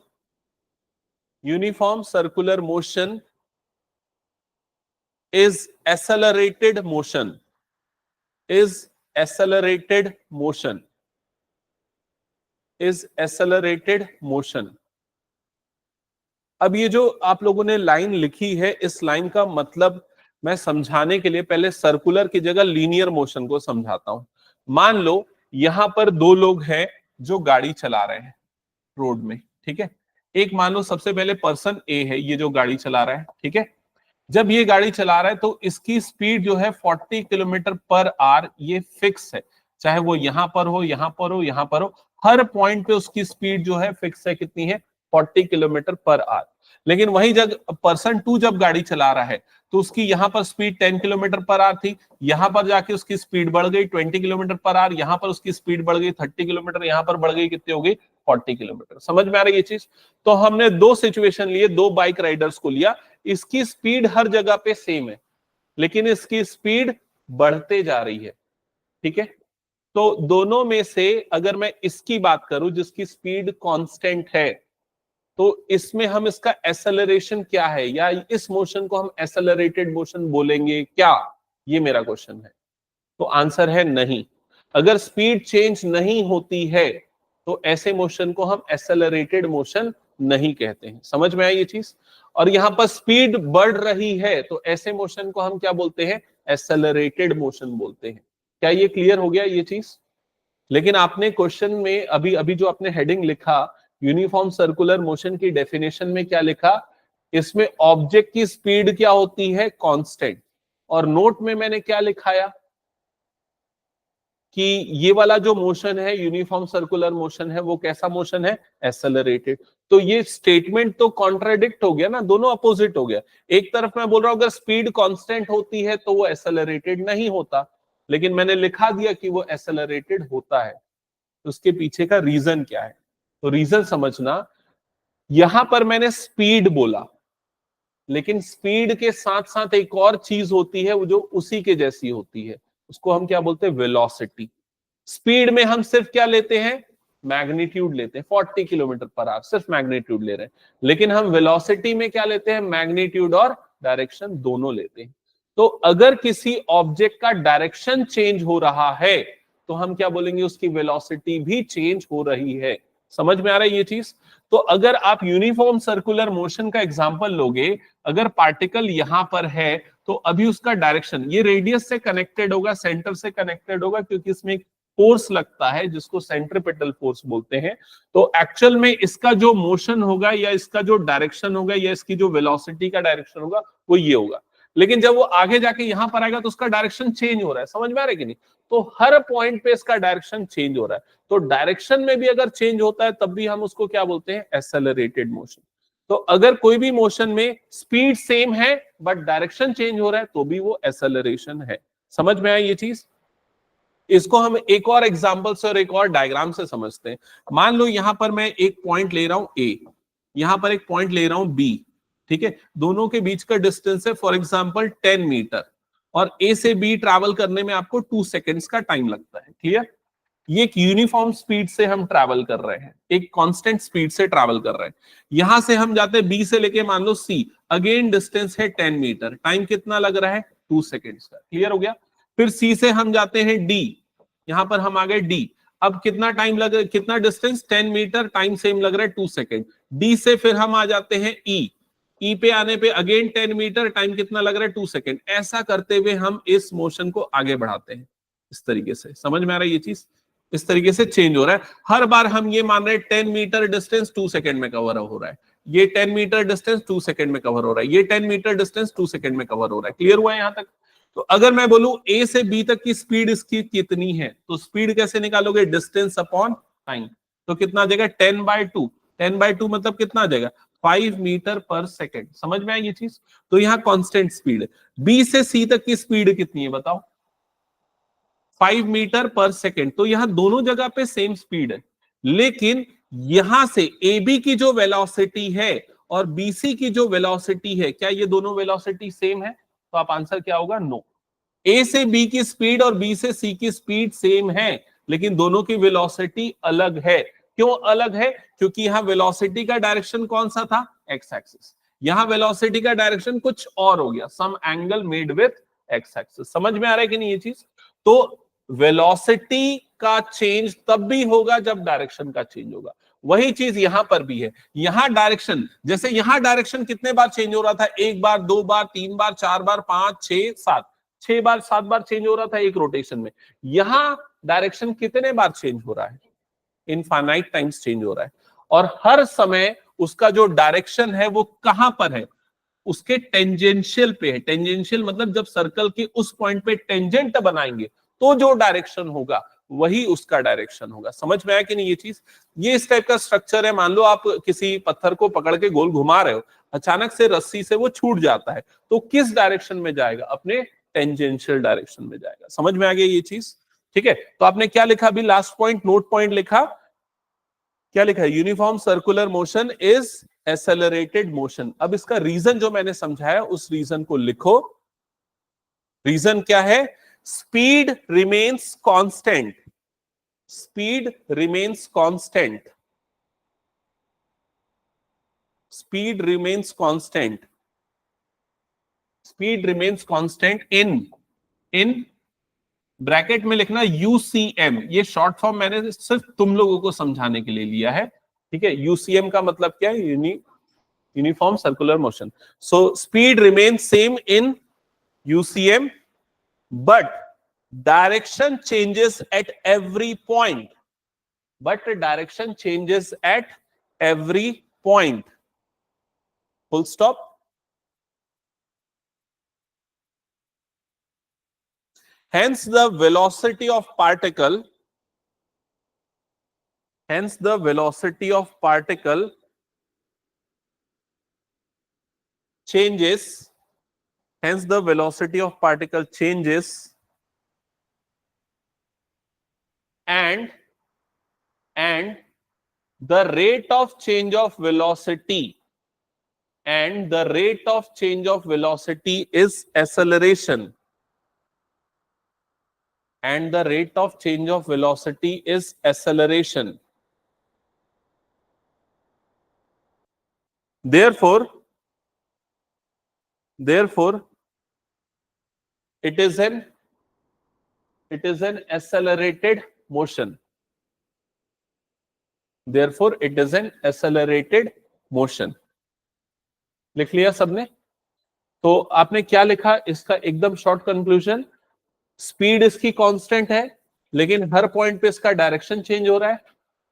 uniform circular motion is accelerated motion, is accelerated motion, is accelerated motion. अब ये जो आप लोगों ने लाइन लिखी है, इस लाइन का मतलब मैं समझाने के लिए पहले सर्कुलर की जगह लीनियर मोशन को समझाता हूं। मान लो यहां पर दो लोग हैं जो गाड़ी चला रहे हैं रोड में, ठीक है। एक मान लो सबसे पहले पर्सन ए है, ये जो गाड़ी चला रहा है, ठीक है। जब ये गाड़ी चला रहा है तो इसकी स्पीड जो है 40 किलोमीटर पर आवर, ये फिक्स है। चाहे वो यहां पर हो, यहां पर हो, यहां पर हो, हर पॉइंट पे उसकी स्पीड जो है फिक्स है। कितनी है, 40 किलोमीटर पर आवर। लेकिन वही जब पर्सन टू जब गाड़ी चला रहा है तो उसकी यहां पर स्पीड 10 किलोमीटर पर आवर थी, यहां पर जाके उसकी स्पीड बढ़ गई 20 किलोमीटर पर आवर, यहां पर उसकी स्पीड बढ़ गई 30 किलोमीटर, यहां पर बढ़ गई कितनी हो गई, 40 किलोमीटर। समझ में आ रही है ये चीज। तो हमने दो सिचुएशन लिए, दो बाइक राइडर्स को लिया, इसकी स्पीड हर जगह पे सेम है, लेकिन इसकी स्पीड बढ़ते जा रही है, ठीक है। तो दोनों में से अगर मैं इसकी बात करूं जिसकी स्पीड कांस्टेंट है, तो इसमें हम इसका एक्सेलरेशन क्या है, या इस मोशन को हम एक्सेलरेटेड मोशन बोलेंगे क्या, ये मेरा क्वेश्चन है। तो आंसर है नहीं। अगर स्पीड चेंज नहीं होती है तो ऐसे मोशन को हम एक्सेलरेटेड मोशन नहीं कहते हैं। समझ में आई ये चीज। और यहां पर स्पीड बढ़ रही है तो ऐसे मोशन को हम क्या बोलते हैं, एक्सेलरेटेड मोशन बोलते हैं। क्या ये क्लियर हो गया ये चीज। लेकिन आपने क्वेश्चन में अभी अभी जो आपने हेडिंग लिखा यूनिफॉर्म सर्कुलर मोशन की डेफिनेशन में क्या लिखा, इसमें ऑब्जेक्ट की स्पीड क्या होती है, कांस्टेंट। और नोट में मैंने क्या लिखाया कि ये वाला जो मोशन है यूनिफॉर्म सर्कुलर मोशन है, वो कैसा मोशन है, एक्सेलरेटेड। तो ये स्टेटमेंट तो कॉन्ट्राडिक्ट हो गया ना, दोनों अपोजिट हो गया। एक तरफ मैं बोल रहा हूं अगर स्पीड कांस्टेंट होती है तो वो एक्सेलरेटेड नहीं होता, लेकिन मैंने लिखा दिया कि वो एक्सेलरेटेड होता है। उसके पीछे का रीजन क्या है, तो रीजन समझना। यहां पर मैंने स्पीड बोला, लेकिन स्पीड के साथ साथ एक और चीज होती है वो जो उसी के जैसी होती है, उसको हम क्या बोलते हैं, वेलोसिटी। स्पीड में हम सिर्फ क्या लेते हैं, मैग्नीट्यूड लेते हैं, 40 किलोमीटर पर आवर, सिर्फ मैग्नीट्यूड ले रहे हैं। लेकिन हम वेलोसिटी में क्या लेते हैं, मैग्नीट्यूड और डायरेक्शन दोनों लेते हैं। तो अगर किसी ऑब्जेक्ट का डायरेक्शन चेंज हो रहा है तो हम क्या बोलेंगे, उसकी वेलोसिटी भी चेंज हो रही है। समझ में आ रहा है ये चीज। तो अगर आप यूनिफॉर्म सर्कुलर मोशन का एग्जांपल लोगे, अगर पार्टिकल यहां पर है तो अभी उसका डायरेक्शन ये रेडियस से कनेक्टेड होगा, सेंटर से कनेक्टेड होगा, क्योंकि इसमें फोर्स लगता है जिसको सेंट्रीपिटल फोर्स बोलते हैं। तो एक्चुअल में इसका जो मोशन होगा या इसका जो डायरेक्शन होगा या इसकी जो वेलोसिटी का डायरेक्शन होगा वो ये होगा। लेकिन जब वो आगे जाके यहां पर आएगा तो उसका डायरेक्शन चेंज हो रहा है। समझ में आ रहा है कि नहीं? तो हर पॉइंट पे इसका डायरेक्शन चेंज हो रहा है। तो डायरेक्शन में भी अगर चेंज होता है तब भी हम उसको क्या बोलते हैं? Accelerated motion. तो अगर कोई भी मोशन में स्पीड सेम है बट डायरेक्शन चेंज हो रहा है तो भी वो एक्सेलरेशन है। समझ में आई ये चीज? इसको हम एक और एग्जांपल से और एक और डायग्राम से समझते हैं। मान लो यहां पर मैं एक पॉइंट ले रहा हूं ए, यहां पर एक पॉइंट ले रहा हूं बी, ठीक है? दोनों के बीच का डिस्टेंस है फॉर एग्जांपल 10 मीटर और ए से बी ट्रैवल करने में आपको 2 सेकेंड्स का टाइम लगता है। क्लियर? ये एक यूनिफॉर्म स्पीड से हम ट्रैवल कर रहे हैं, एक कांस्टेंट स्पीड से ट्रैवल कर रहे हैं। यहां से हम जाते हैं बी से लेके मान लो सी, अगेन डिस्टेंस है 10 मीटर, टाइम कितना लग रहा है? 2 सेकेंड्स का। क्लियर हो गया? फिर सी से हम जाते हैं डी, यहां पर हम आ गए डी, अब कितना टाइम लग, कितना डिस्टेंस? 10 मीटर, टाइम सेम लग रहा है 2 सेकेंड। डी से फिर हम आ जाते हैं ई, ई पे आने पे अगेन 10 मीटर, टाइम कितना लग रहा है? 2 सेकेंड। ऐसा करते हुए हम इस मोशन को आगे बढ़ाते हैं इस तरीके से। समझ में आ रहा है ये चीज? इस तरीके से चेंज हो रहा है। हर बार हम ये मान रहे हैं 10 मीटर डिस्टेंस 2 सेकेंड में कवर हो रहा है, ये 10 मीटर डिस्टेंस 2 सेकेंड में कवर हो रहा है, ये 10 मीटर डिस्टेंस 2 सेकेंड में कवर हो रहा है। क्लियर हुआ है यहां तक? तो अगर मैं बोलूं ए से बी तक की स्पीड इसकी कितनी है, तो स्पीड कैसे निकालोगे? Distance upon time. तो कितना आ जाएगा? 10/2। 10/2 मतलब कितना आ जाएगा? 5 मीटर पर सेकेंड। समझ में आई ये चीज? तो यहाँ कांस्टेंट स्पीड है। बी से सी तक की स्पीड कितनी है बताओ? 5 मीटर पर सेकेंड। तो यहां दोनों जगह पे सेम स्पीड है, लेकिन यहां से ए बी की जो वेलोसिटी है और बीसी की जो वेलोसिटी है, क्या ये दोनों वेलोसिटी सेम है? तो आप आंसर क्या होगा? नो। ए से बी की स्पीड और बी से सी की स्पीड सेम है, लेकिन दोनों की वेलोसिटी अलग है। क्यों अलग है? क्योंकि यहां वेलोसिटी का डायरेक्शन कौन सा था? X axis. यहां वेलोसिटी का डायरेक्शन कुछ और हो गया, some angle made with x axis. समझ में आ रहा है कि नहीं ये चीज? तो वेलोसिटी का चेंज तब भी होगा जब डायरेक्शन का चेंज होगा। वही चीज यहां पर भी है। यहां डायरेक्शन, जैसे यहां डायरेक्शन कितने बार चेंज हो रहा था? 1 बार, 2 बार, 3 बार, 4 बार, 5, 6, 7, 6 बार, 7 बार चेंज हो रहा था एक रोटेशन में। यहां डायरेक्शन कितने बार चेंज हो रहा है? इनफाइनाइट टाइम्स चेंज हो रहा है। और हर समय उसका जो डायरेक्शन है वो कहां पर है? उसके टेंजेंशियल पे है। टेंजेंशियल मतलब जब सर्कल के उस पॉइंट पे टेंजेंट बनाएंगे तो जो डायरेक्शन होगा वही उसका डायरेक्शन होगा। समझ में आया कि नहीं ये चीज? ये इस टाइप का स्ट्रक्चर है। मान लो आप किसी पत्थर को पकड़ के गोल घुमा रहे हो, अचानक से रस्सी से वो छूट जाता है, तो किस डायरेक्शन में जाएगा? अपने टेंजेंशियल डायरेक्शन में जाएगा। समझ में आ गया ये चीज? ठीक है, तो आपने क्या लिखा अभी? लास्ट पॉइंट, नोट पॉइंट लिखा। क्या लिखा है? Uniform circular motion is accelerated motion. अब इसका रीजन जो मैंने समझाया उस रीजन को लिखो। रीजन क्या है? Speed remains constant. Speed remains constant. Speed remains constant. Speed remains constant in bracket में लिखना यूसीएम। ये शॉर्ट फॉर्म मैंने सिर्फ तुम लोगों को समझाने के लिए लिया है। ठीक है, यूसीएम का मतलब क्या है? Uniform circular motion. So speed remains same in UCM but direction changes at every point. But direction changes at every point. Full stop. Hence the velocity of particle changes. Hence the velocity of particle changes and the rate of change of velocity is acceleration. And the rate of change of velocity is acceleration. Therefore, it is an accelerated motion. Therefore, it is an accelerated motion. लिख लिया सबने? तो आपने क्या लिखा? इसका एकदम short conclusion, speed इसकी कांस्टेंट है, लेकिन हर पॉइंट पे इसका डायरेक्शन चेंज हो रहा है।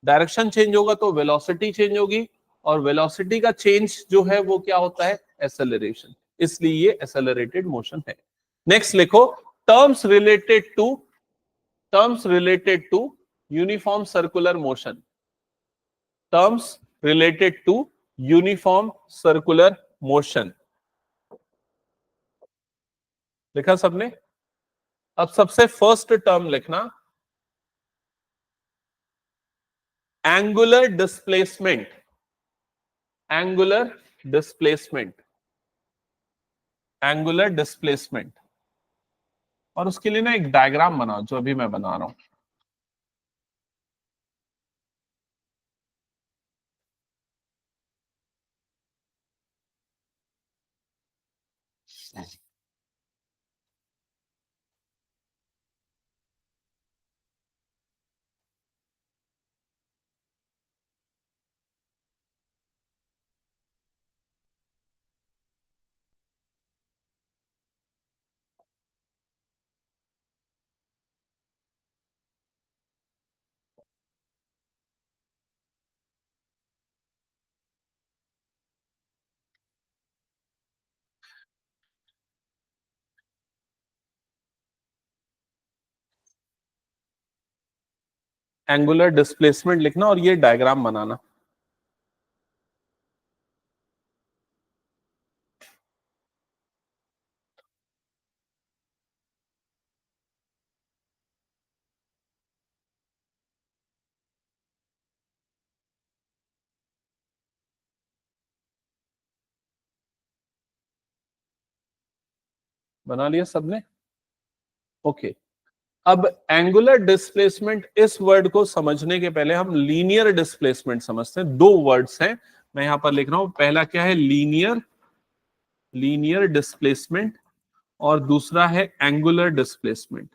डायरेक्शन चेंज होगा तो वेलोसिटी चेंज होगी, और वेलोसिटी का चेंज जो है वो क्या होता है? एक्सेलरेशन। इसलिए ये एक्सेलरेटेड मोशन है। नेक्स्ट लिखो, terms related to uniform circular motion, terms related to uniform circular motion. लिखा सबने? अब सबसे फर्स्ट टर्म लिखना, angular displacement, angular displacement, angular displacement. और उसके लिए ना एक डायग्राम बनाओ, जो अभी मैं बना रहा हूं। एंगुलर डिस्प्लेसमेंट लिखना और ये डायग्राम बनाना। बना लिया सबने? ओके। अब एंगुलर डिस्प्लेसमेंट, इस वर्ड को समझने के पहले हम लीनियर डिस्प्लेसमेंट समझते हैं। दो वर्ड्स हैं, मैं यहां पर लिख रहा हूं। पहला क्या है? लीनियर, लीनियर डिस्प्लेसमेंट, और दूसरा है एंगुलर डिस्प्लेसमेंट,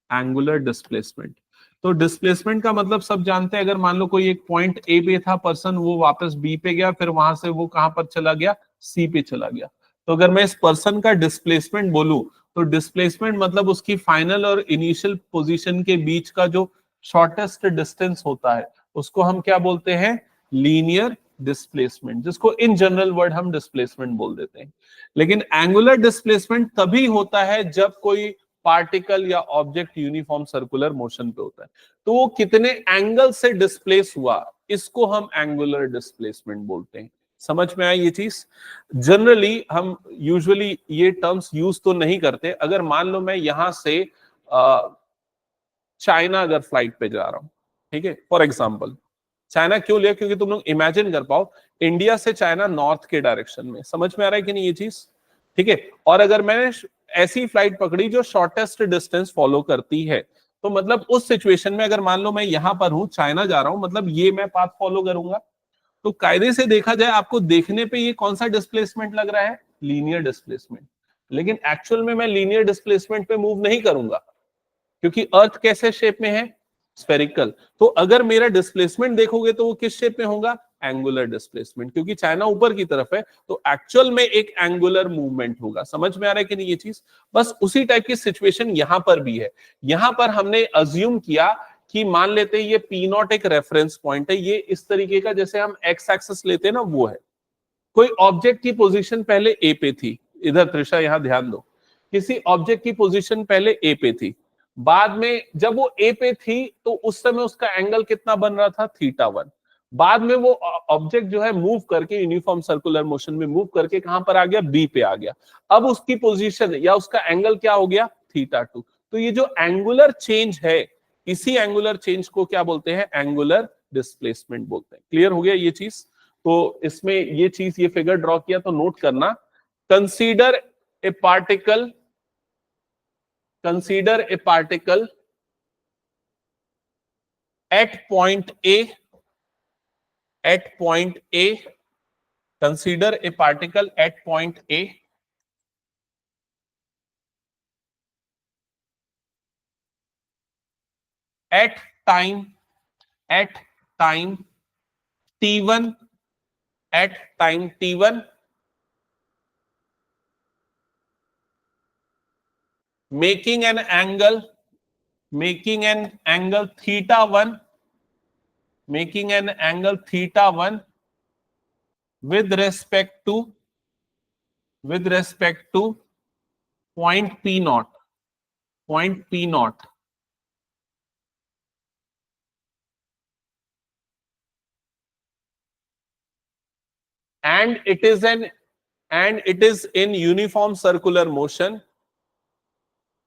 एंगुलर डिस्प्लेसमेंट। तो डिस्प्लेसमेंट का मतलब सब जानते हैं। अगर मान लो कोई एक पॉइंट ए पे था पर्सन, वो वापस बी पे गया, फिर वहां से वो कहां पर चला गया? सी पे चला गया। तो अगर मैं इस पर्सन का डिस्प्लेसमेंट बोलूं, तो डिस्प्लेसमेंट मतलब उसकी फाइनल और इनिशियल पोजीशन के बीच का जो शॉर्टेस्ट डिस्टेंस होता है, उसको हम क्या बोलते हैं? लीनियर डिस्प्लेसमेंट, जिसको इन जनरल वर्ड हम डिस्प्लेसमेंट बोल देते हैं। लेकिन एंगुलर डिस्प्लेसमेंट तभी होता है जब कोई पार्टिकल या ऑब्जेक्ट यूनिफॉर्म सर्कुलर मोशन पे होता है। तो वो कितने एंगल से डिस्प्लेस हुआ, इसको हम एंगुलर डिस्प्लेसमेंट बोलते हैं। समझ में आई ये चीज? जनरली हम यूजुअली ये टर्म्स यूज तो नहीं करते। अगर मान लो मैं यहां से चाइना अगर फ्लाइट पे जा रहा हूं, ठीक है, फॉर एग्जाम्पल, चाइना क्यों लिया? क्योंकि तुम लोग इमेजिन कर पाओ, इंडिया से चाइना नॉर्थ के डायरेक्शन में। समझ में आ रहा है कि नहीं ये चीज? ठीक है। और अगर मैंने ऐसी फ्लाइट पकड़ी जो शॉर्टेस्ट डिस्टेंस फॉलो करती है, तो मतलब उस सिचुएशन में अगर मान लो मैं यहां पर हूं, चाइना जा रहा हूं, मतलब ये मैं पाथ फॉलो करूंगा। तो कायदे से देखा जाए, आपको देखने पे ये कौन सा डिस्प्लेसमेंट लग रहा है? Linear displacement. लेकिन एक्चुअल में मैं लीनियर डिस्प्लेसमेंट पे मूव नहीं करूंगा, क्योंकि अर्थ कैसे शेप में है? स्फेरिकल। तो अगर मेरा डिस्प्लेसमेंट देखोगे तो वो किस शेप में होगा? एंगुलर डिस्प्लेसमेंट, क्योंकि चाइना ऊपर की तरफ है, तो एक्चुअल में एक एंगुलर मूवमेंट होगा। समझ में आ रहा है कि नहीं ये चीज? बस उसी टाइप की सिचुएशन यहां पर भी है। यहां पर हमने अज्यूम किया कि मान लेते हैं ये पी नॉट एक रेफरेंस पॉइंट है, ये इस तरीके का, जैसे हम एक्स एक्सिस लेते हैं ना, वो है। कोई ऑब्जेक्ट की पोजीशन पहले ए पे थी, इधर त्रिषा यहां ध्यान दो, किसी ऑब्जेक्ट की पोजीशन पहले ए पे थी, बाद में जब वो ए पे थी तो उस समय उसका एंगल कितना बन रहा था? θ1। बाद में वो ऑब्जेक्ट जो है मूव करके, यूनिफॉर्म सर्कुलर मोशन में मूव करके कहां पर आ गया? बी पे आ गया। अब उसकी पोजीशन या उसका एंगल क्या हो गया? θ2। तो ये जो एंगुलर चेंज है, इसी एंगुलर चेंज को क्या बोलते हैं? एंगुलर डिस्प्लेसमेंट बोलते हैं। क्लियर हो गया ये चीज? तो इसमें ये चीज, ये फिगर ड्रॉ किया तो नोट करना, consider a particle, consider a particle at point A, at point A, consider a particle at point A, at time, at time t1, at time t1, making an angle, making an angle θ1, making an angle θ1 with respect to, with respect to point P naught, point P naught. And it is in uniform circular motion,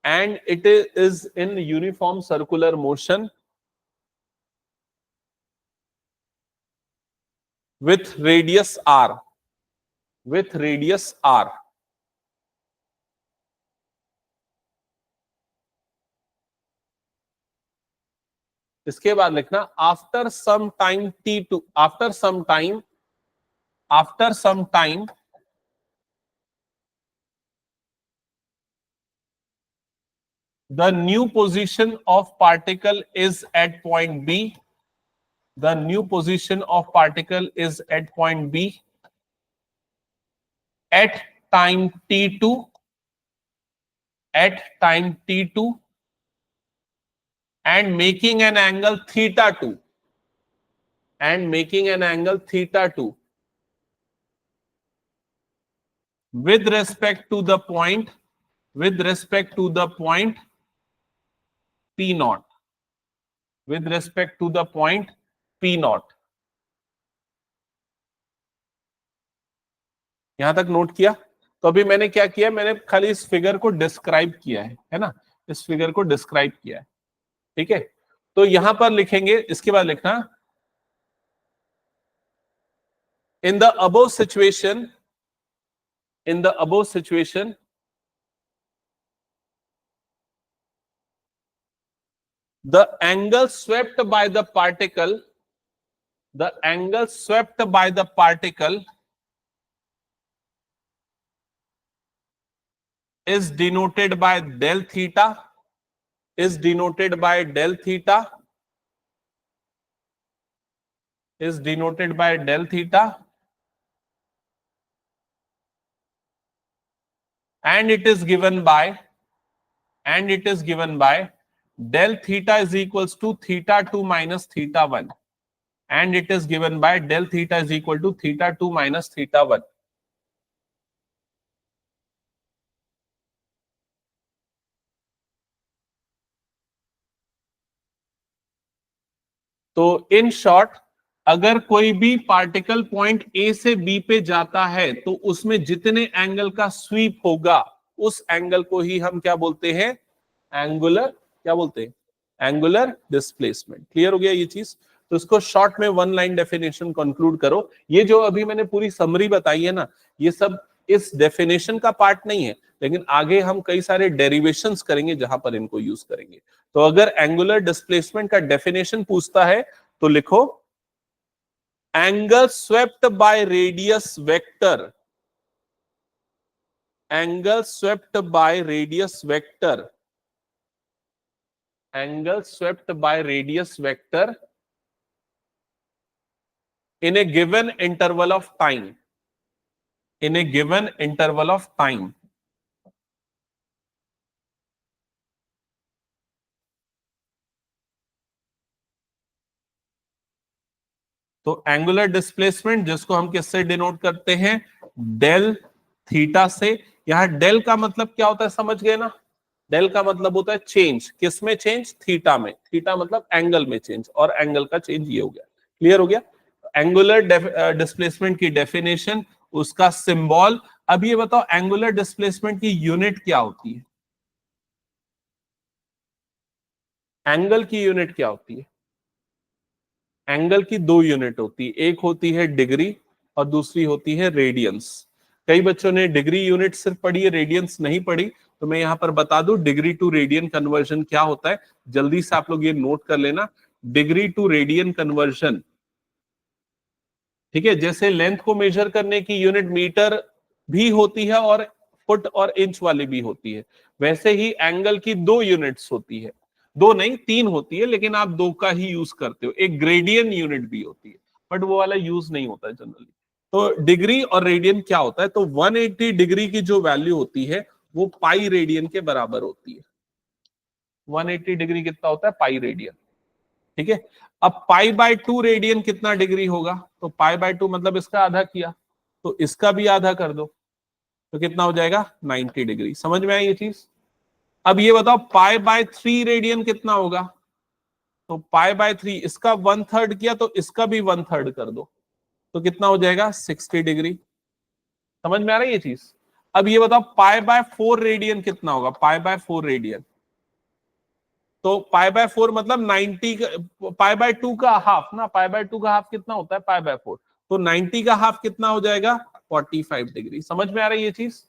and it is in uniform circular motion with radius r, with radius r. इसके बाद लिखना after some time t2, after some time the new position of particle is at point B. The new position of particle is at point B at time t2, at time t2, and making an angle theta 2, and making an angle theta 2 with respect to the point, with respect to the point P naught, with respect to the point P naught. यहां तक note किया? तो अभी मैंने क्या किया, मैंने खाली इस फिगर को डिस्क्राइब किया है ना, इस फिगर को डिस्क्राइब किया है, ठीक है। तो यहां पर लिखेंगे, इसके बाद लिखना in the above situation, in the above situation, the angle swept by the particle, the angle swept by the particle is denoted by del theta, is denoted by del theta, is denoted by del theta, and it is given by, and it is given by del theta is equals to theta 2 minus theta 1, and it is given by del theta is equal to theta 2 minus theta 1. तो in short, अगर कोई भी particle point A से B पे जाता है तो उसमें जितने एंगल का स्वीप होगा उस एंगल को ही हम क्या बोलते हैं, एंगुलर, क्या बोलते हैं, एंगुलर डिस्प्लेसमेंट। क्लियर हो गया ये चीज? तो इसको शॉर्ट में वन लाइन डेफिनेशन कंक्लूड करो। ये जो अभी मैंने पूरी समरी बताई है ना, ये सब इस डेफिनेशन का पार्ट नहीं है, लेकिन आगे हम कई सारे डेरिवेशंस करेंगे जहां पर इनको यूज करेंगे। तो अगर एंगुलर डिस्प्लेसमेंट का डेफिनेशन पूछता है तो लिखो angle swept by radius vector, angle swept by radius vector, angle swept by radius vector in a given interval of time, in a given interval of time. तो angular displacement जिसको हम किससे denote करते हैं, डेल थीटा से। यहां del का मतलब क्या होता है, समझ गए ना? डेल का मतलब होता है चेंज, किसमें चेंज, थीटा में। थीटा मतलब एंगल में चेंज, और एंगल का चेंज ये हो गया। क्लियर हो गया? एंगुलर डिस्प्लेसमेंट की डेफिनेशन, उसका सिंबल। अब ये बताओ एंगुलर डिस्प्लेसमेंट की यूनिट क्या होती है, एंगल की यूनिट क्या होती है? एंगल की दो यूनिट होती है, एक होती है डिग्री और दूसरी होती है रेडियंस। कई बच्चों ने डिग्री यूनिट सिर्फ पढ़ी है, रेडियंस नहीं पढ़ी, तो मैं यहां पर बता दूं डिग्री टू रेडियन कन्वर्जन क्या होता है। जल्दी से आप लोग ये नोट कर लेना, डिग्री टू रेडियन कन्वर्जन, ठीक है। जैसे लेंथ को मेजर करने की यूनिट मीटर भी होती है और फुट और इंच वाली भी होती है, वैसे ही एंगल की दो यूनिट्स होती है, दो नहीं तीन होती है, लेकिन आप दो का ही यूज करते हो। एक ग्रेडियन यूनिट भी होती है, बट वो वाला यूज नहीं होता है जनरली। तो डिग्री और रेडियन क्या होता है, तो 180 डिग्री की जो वैल्यू होती है वो पाई रेडियन के बराबर होती है। 180 डिग्री कितना होता है, पाई रेडियन, ठीक है। अब पाई बाय 2 रेडियन कितना डिग्री होगा, तो पाई बाय 2 मतलब इसका आधा किया, तो इसका भी आधा कर दो, तो कितना हो जाएगा 90 डिग्री। समझ में आई ये चीज? अब ये बताओ π/3 रेडियन कितना होगा? तो π/3 इसका 1/3 किया तो इसका भी 1/3 कर दो, तो कितना हो जाएगा 60 डिग्री। समझ में आ रहा है ये चीज? अब ये बताओ π/4 रेडियन कितना होगा? π/4 रेडियन, तो π/4 मतलब 90 π/2 का हाफ ना, π/2 का हाफ कितना होता है? π/4, तो 90 का हाफ कितना हो जाएगा? 45 डिग्री। समझ में आ रही है ये चीज?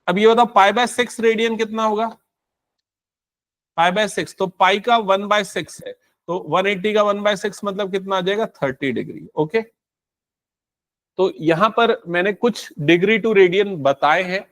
अब ये बताओ π/6 रेडियन कितना होगा? π/6, तो पाई का 1/6 है, तो 180 का 1/6 मतलब कितना आ जाएगा? 30 डिग्री। ओके, तो यहां पर मैंने कुछ डिग्री टू रेडियन बताए हैं,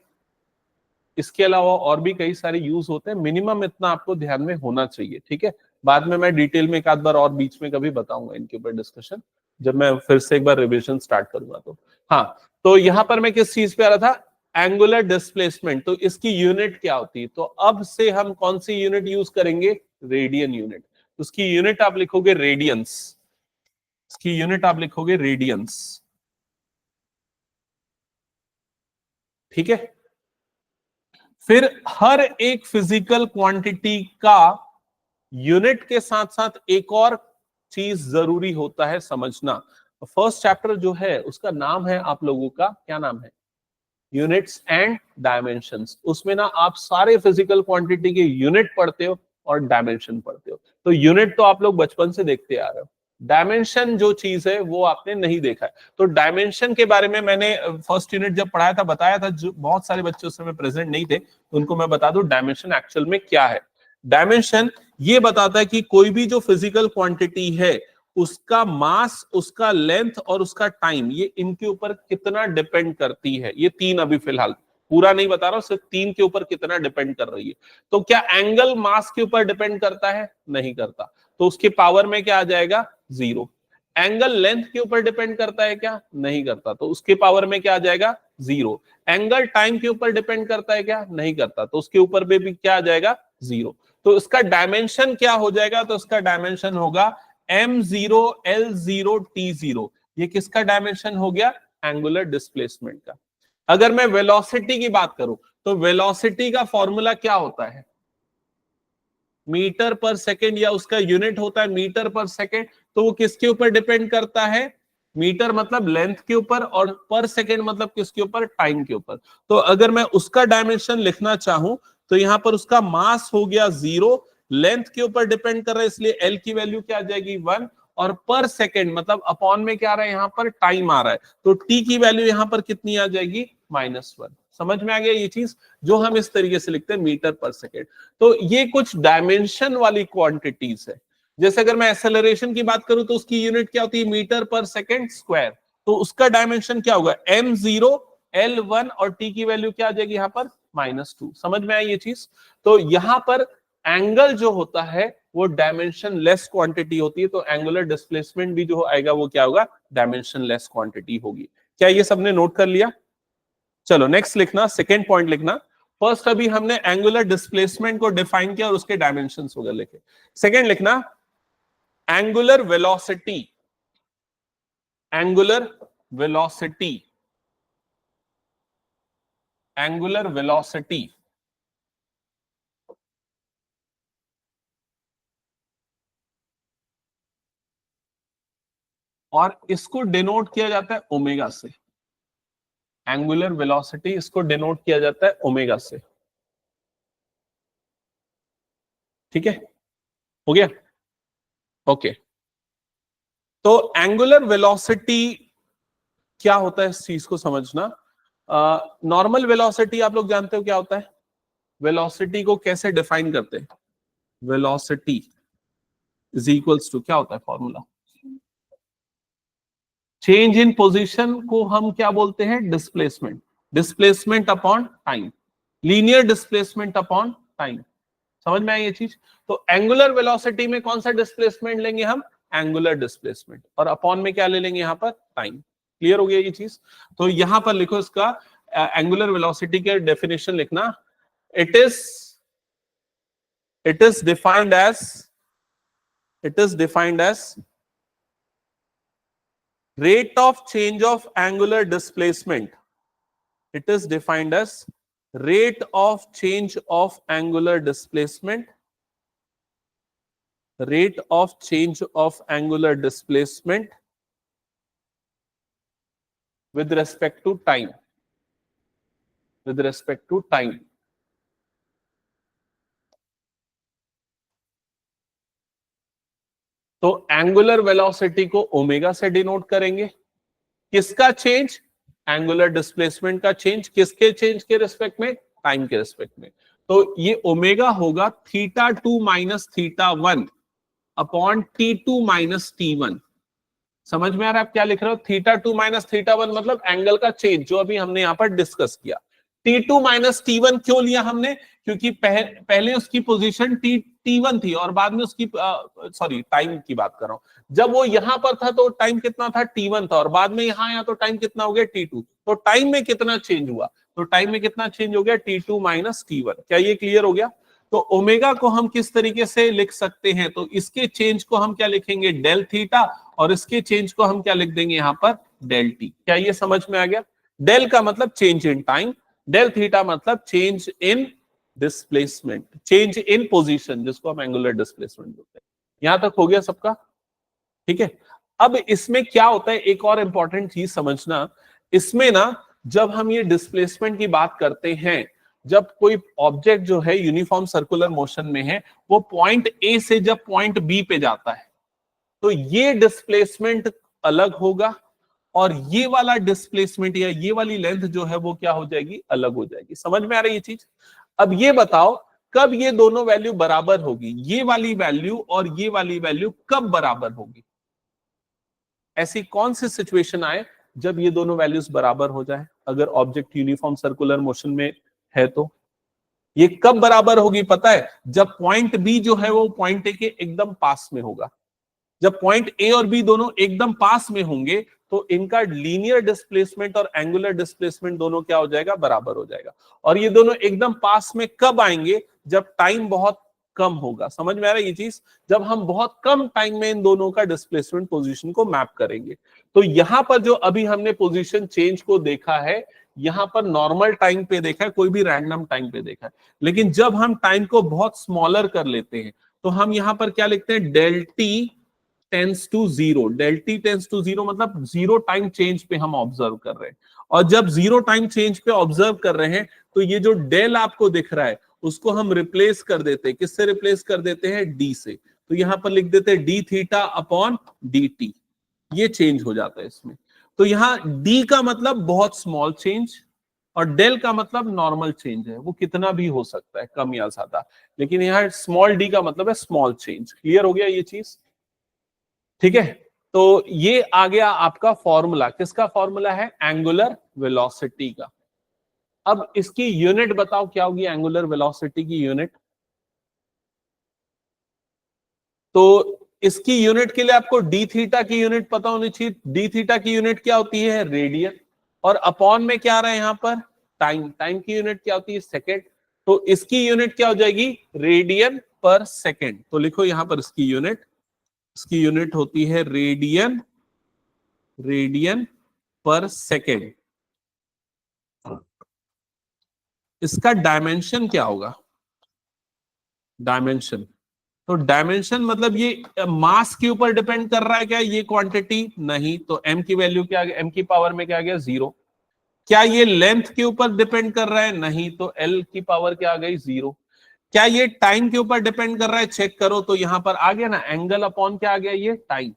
इसके अलावा और भी कई सारे यूज होते हैं, मिनिमम इतना आपको ध्यान में होना चाहिए। ठीक है, बाद में मैं डिटेल में एक आध बार और बीच में कभी बताऊंगा इनके ऊपर डिस्कशन, जब मैं फिर से एक बार रिवीजन स्टार्ट करूंगा। तो हाँ, तो यहां पर मैं किस चीज पे आ रहा था? Angular displacement. तो इसकी यूनिट क्या होती है? तो अब से हम कौन सी यूनिट यूज करेंगे? Radian unit. उसकी यूनिट आप लिखोगे रेडियंस, इसकी यूनिट आप लिखोगे रेडियंस। ठीक है, फिर हर एक फिजिकल क्वांटिटी का यूनिट के साथ साथ एक और चीज जरूरी होता है समझना। फर्स्ट चैप्टर जो है उसका नाम है आप लोगों का, क्या नाम है? Units and dimensions. उसमें ना आप सारे फिजिकल क्वांटिटी के यूनिट पढ़ते हो और डायमेंशन पढ़ते हो। तो यूनिट तो आप लोग बचपन से देखते आ रहे हो, डायमेंशन जो चीज है वो आपने नहीं देखा है। तो डायमेंशन के बारे में मैंने फर्स्ट यूनिट जब पढ़ाया था बताया था, जो बहुत सारे बच्चे उस समय प्रेजेंट नहीं थे, तो उनको मैं बता दूं डायमेंशन एक्चुअल में क्या है। डायमेंशन ये बताता है कि कोई भी जो फिजिकल क्वांटिटी है उसका मास, उसका लेंथ और उसका टाइम, ये इनके ऊपर कितना डिपेंड करती है। ये तीन अभी फिलहाल, पूरा नहीं बता रहा हूं, सिर्फ तीन के ऊपर कितना डिपेंड कर रही है। तो क्या एंगल मास के ऊपर डिपेंड करता है? नहीं करता, तो उसके पावर में क्या आ जाएगा? 0। एंगल लेंथ के ऊपर डिपेंड करता है क्या? नहीं करता, तो उसके पावर में क्या आ जाएगा? 0। एंगल टाइम के ऊपर डिपेंड करता है क्या? नहीं करता, तो उसके ऊपर भी क्या आ जाएगा? 0। तो इसका डायमेंशन क्या हो जाएगा? तो इसका डायमेंशन होगा m0 l0 t0। ये किसका डायमेंशन हो गया? एंगुलर डिस्प्लेसमेंट का। अगर मैं वेलोसिटी की बात करूं तो वेलोसिटी का फॉर्मूला क्या होता है? मीटर पर सेकेंड, या उसका यूनिट होता है मीटर पर सेकेंड। तो वो किसके ऊपर डिपेंड करता है? मीटर मतलब लेंथ के ऊपर, और पर सेकेंड मतलब किसके ऊपर? टाइम के ऊपर। तो अगर मैं उसका डायमेंशन लिखना चाहूं तो यहां पर उसका मास हो गया 0, लेंथ के ऊपर डिपेंड कर रहा है इसलिए एल की वैल्यू क्या आ जाएगी? 1, और पर सेकेंड मतलब अपॉन में क्या आ रहा है? यहां पर टाइम आ रहा है, तो टी की वैल्यू यहां पर कितनी आ जाएगी? -1। समझ में आ गया ये चीज, जो हम इस तरीके से लिखते हैं मीटर पर सेकेंड। तो ये कुछ डायमेंशन वाली क्वांटिटीज है। जैसे अगर मैं एक्सेलरेशन की बात करूं तो उसकी यूनिट क्या होती है? मीटर पर सेकेंड स्क्वायर। तो उसका डायमेंशन क्या होगा? m0 l1, और t की वैल्यू क्या आ जाएगी यहां पर? -2। समझ में आई ये चीज? तो यहां पर एंगल जो होता है वो डायमेंशन लेस क्वांटिटी होती है, तो एंगुलर डिस्प्लेसमेंट भी जो आएगा वो क्या होगा? डायमेंशन लेस क्वांटिटी होगी। क्या ये सबने नोट कर लिया? चलो नेक्स्ट लिखना, सेकेंड पॉइंट लिखना। फर्स्ट अभी हमने एंगुलर डिस्प्लेसमेंट को डिफाइन किया और उसके डायमेंशंस वगैरह लिखे। सेकेंड लिखना angular velocity. Angular velocity, angular velocity. और इसको डिनोट किया जाता है ओमेगा से। एंगुलर वेलोसिटी इसको डिनोट किया जाता है ओमेगा से। ठीक है, हो गया? ओके, तो एंगुलर वेलोसिटी क्या होता है, इस चीज को समझना। नॉर्मल वेलोसिटी आप लोग जानते हो क्या होता है? वेलोसिटी को कैसे डिफाइन करते हैं? वेलोसिटी इज इक्वल्स टू, क्या होता है फॉर्मूला? चेंज इन पोजीशन को हम क्या बोलते हैं? Displacement. Displacement upon time, linear displacement upon time. समझ में आई ये चीज? तो एंगुलर वेलोसिटी में कौन सा डिस्प्लेसमेंट लेंगे हम? एंगुलर डिस्प्लेसमेंट, और अपॉन में क्या ले लेंगे यहां पर? टाइम। क्लियर हो गया ये चीज? तो यहां पर लिखो इसका एंगुलर वेलोसिटी के डेफिनेशन लिखना। It is defined as, it is defined as rate of change of angular displacement It is defined as rate of change of angular displacement, rate of change of angular displacement with respect to time, with respect to time. तो angular velocity को omega से denote करेंगे, किसका change, angular displacement का change, किसके change के respect में, time के रिस्पेक्ट में। तो ये ओमेगा होगा θ2 minus θ1 upon T2 minus T1। समझ में आ रहा है आप क्या लिख रहे हो, θ2 माइनस θ1 मतलब एंगल का चेंज, जो अभी हमने यहां पर डिस्कस किया। T2 माइनस T1 क्यों लिया हमने, क्योंकि पहले उसकी पोजीशन T1 थी और बाद में उसकी सॉरी टाइम की बात कर रहा हूं, जब वो यहां पर था तो टाइम कितना था, T1 था, और बाद में यहां आया तो टाइम कितना हो गया, T2। तो टाइम में कितना चेंज हुआ, तो टाइम में कितना चेंज हो गया, T2 माइनस T1। क्या ये क्लियर हो गया। तो ओमेगा को हम किस तरीके से लिख सकते हैं, तो इसके चेंज को हम क्या लिखेंगे, डेल थीटा, और इसके चेंज को हम क्या लिख देंगे यहां पर, डेल टी। क्या ये समझ में आ गया। डेल का मतलब change in time, del theta मतलब change in displacement, change in position, जिसको हम एंगुलर डिस्प्लेसमेंट बोलते हैं। यहां तक हो गया सबका, ठीक है। अब इसमें क्या होता है, एक और इंपॉर्टेंट चीज समझना, इसमें ना जब हम ये डिस्प्लेसमेंट की बात करते हैं, जब कोई ऑब्जेक्ट जो है यूनिफॉर्म सर्कुलर मोशन में है, वो पॉइंट ए से जब पॉइंट बी पे जाता है, तो ये डिस्प्लेसमेंट अलग होगा, और ये वाला डिस्प्लेसमेंट या ये वाली लेंथ जो है वो क्या हो जाएगी, अलग हो जाएगी। समझ में आ रही है ये चीज। अब ये बताओ कब ये दोनों वैल्यू बराबर होगी, ये वाली वैल्यू और ये वाली वैल्यू कब बराबर होगी। ऐसी कौन सी सिचुएशन आए जब ये दोनों वैल्यूज बराबर हो जाए, अगर ऑब्जेक्ट यूनिफॉर्म सर्कुलर मोशन में है तो ये कब बराबर होगी पता है, जब पॉइंट बी जो है वो पॉइंट ए के एकदम पास में होगा। जब पॉइंट ए और बी दोनों एकदम पास में होंगे तो इनका लीनियर डिस्प्लेसमेंट और एंगुलर डिस्प्लेसमेंट दोनों क्या हो जाएगा, बराबर हो जाएगा। और ये दोनों एकदम पास में कब आएंगे, जब टाइम बहुत कम होगा। समझ में आ रहा है ये चीज, जब हम बहुत कम टाइम में इन दोनों का डिस्प्लेसमेंट पोजीशन को मैप करेंगे। तो यहां पर जो अभी हमने पोजीशन चेंज को देखा है, यहां पर नॉर्मल टाइम पे देखा है, कोई भी रैंडम टाइम पे देखा है। लेकिन जब हम टाइम को बहुत स्मॉलर कर लेते हैं तो हम यहां पर क्या लिखते हैं, del t tends to zero. Del t tends to zero मतलब जीरो टाइम चेंज पे हम ऑब्जर्व कर रहे हैं। और जब जीरो टाइम चेंज पे ऑब्जर्व कर रहे हैं तो ये जो डेल आपको दिख रहा है उसको हम रिप्लेस कर देते हैं, किससे रिप्लेस कर देते हैं, डी से। तो यहां पर लिख देते हैं D theta upon D T, ये चेंज हो जाता है इसमें। तो यहां डी का मतलब बहुत स्मॉल चेंज और डेल का मतलब नॉर्मल चेंज है, वो कितना भी हो सकता है, कम या ज्यादा, लेकिन यहाँ स्मॉल डी का मतलब है स्मॉल चेंज। क्लियर हो गया ये चीज, ठीक है। तो ये आ गया आपका फॉर्मूला, किसका फॉर्मूला है, एंगुलर वेलोसिटी का। अब इसकी यूनिट बताओ क्या होगी, एंगुलर वेलोसिटी की यूनिट। तो इसकी यूनिट के लिए आपको डी थीटा की यूनिट पता होनी चाहिए। डी थीटा की यूनिट क्या होती है, रेडियन, और अपॉन में क्या आ रहा है यहां पर, टाइम। टाइम की यूनिट क्या होती है, सेकेंड। तो इसकी यूनिट क्या हो जाएगी, रेडियन पर सेकेंड। तो लिखो यहां पर इसकी यूनिट, इसकी यूनिट होती है रेडियन, रेडियन पर सेकेंड। इसका डायमेंशन क्या होगा, डायमेंशन। तो डायमेंशन मतलब ये मास के ऊपर डिपेंड कर रहा है क्या, ये क्वांटिटी नहीं, तो m की वैल्यू क्या आ गया, m की पावर में क्या आ गया, 0। क्या ये लेंथ के ऊपर डिपेंड कर रहा है, नहीं, तो l की पावर क्या आ गई, 0। क्या ये टाइम के ऊपर डिपेंड कर रहा है, चेक करो, तो यहां पर आ गया ना एंगल अपॉन क्या आ गया, ये टाइम।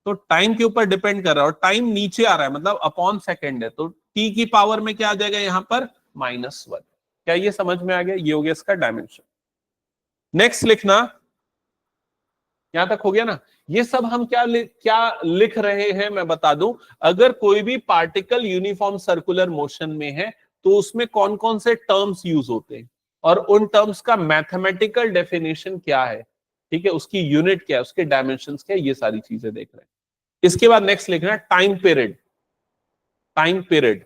तो टाइम के ऊपर डिपेंड कर रहा है और टाइम नीचे आ रहा है मतलब अपॉन सेकेंड है, तो t की पावर में क्या आ जाएगा यहां पर, -1। क्या ये समझ में आ गया, ये हो गया इसका डायमेंशन। नेक्स्ट लिखना, यहां तक हो गया ना। ये सब हम क्या लिख रहे हैं मैं बता दूं, अगर कोई भी पार्टिकल यूनिफॉर्म सर्कुलर मोशन में है तो उसमें कौन कौन से टर्म्स यूज होते हैं और उन टर्म्स का मैथमेटिकल डेफिनेशन क्या है, ठीक है, उसकी यूनिट क्या है, उसके डायमेंशंस क्या है, ये सारी चीजें देख रहे हैं। इसके बाद नेक्स्ट लिखना है time period. Time period,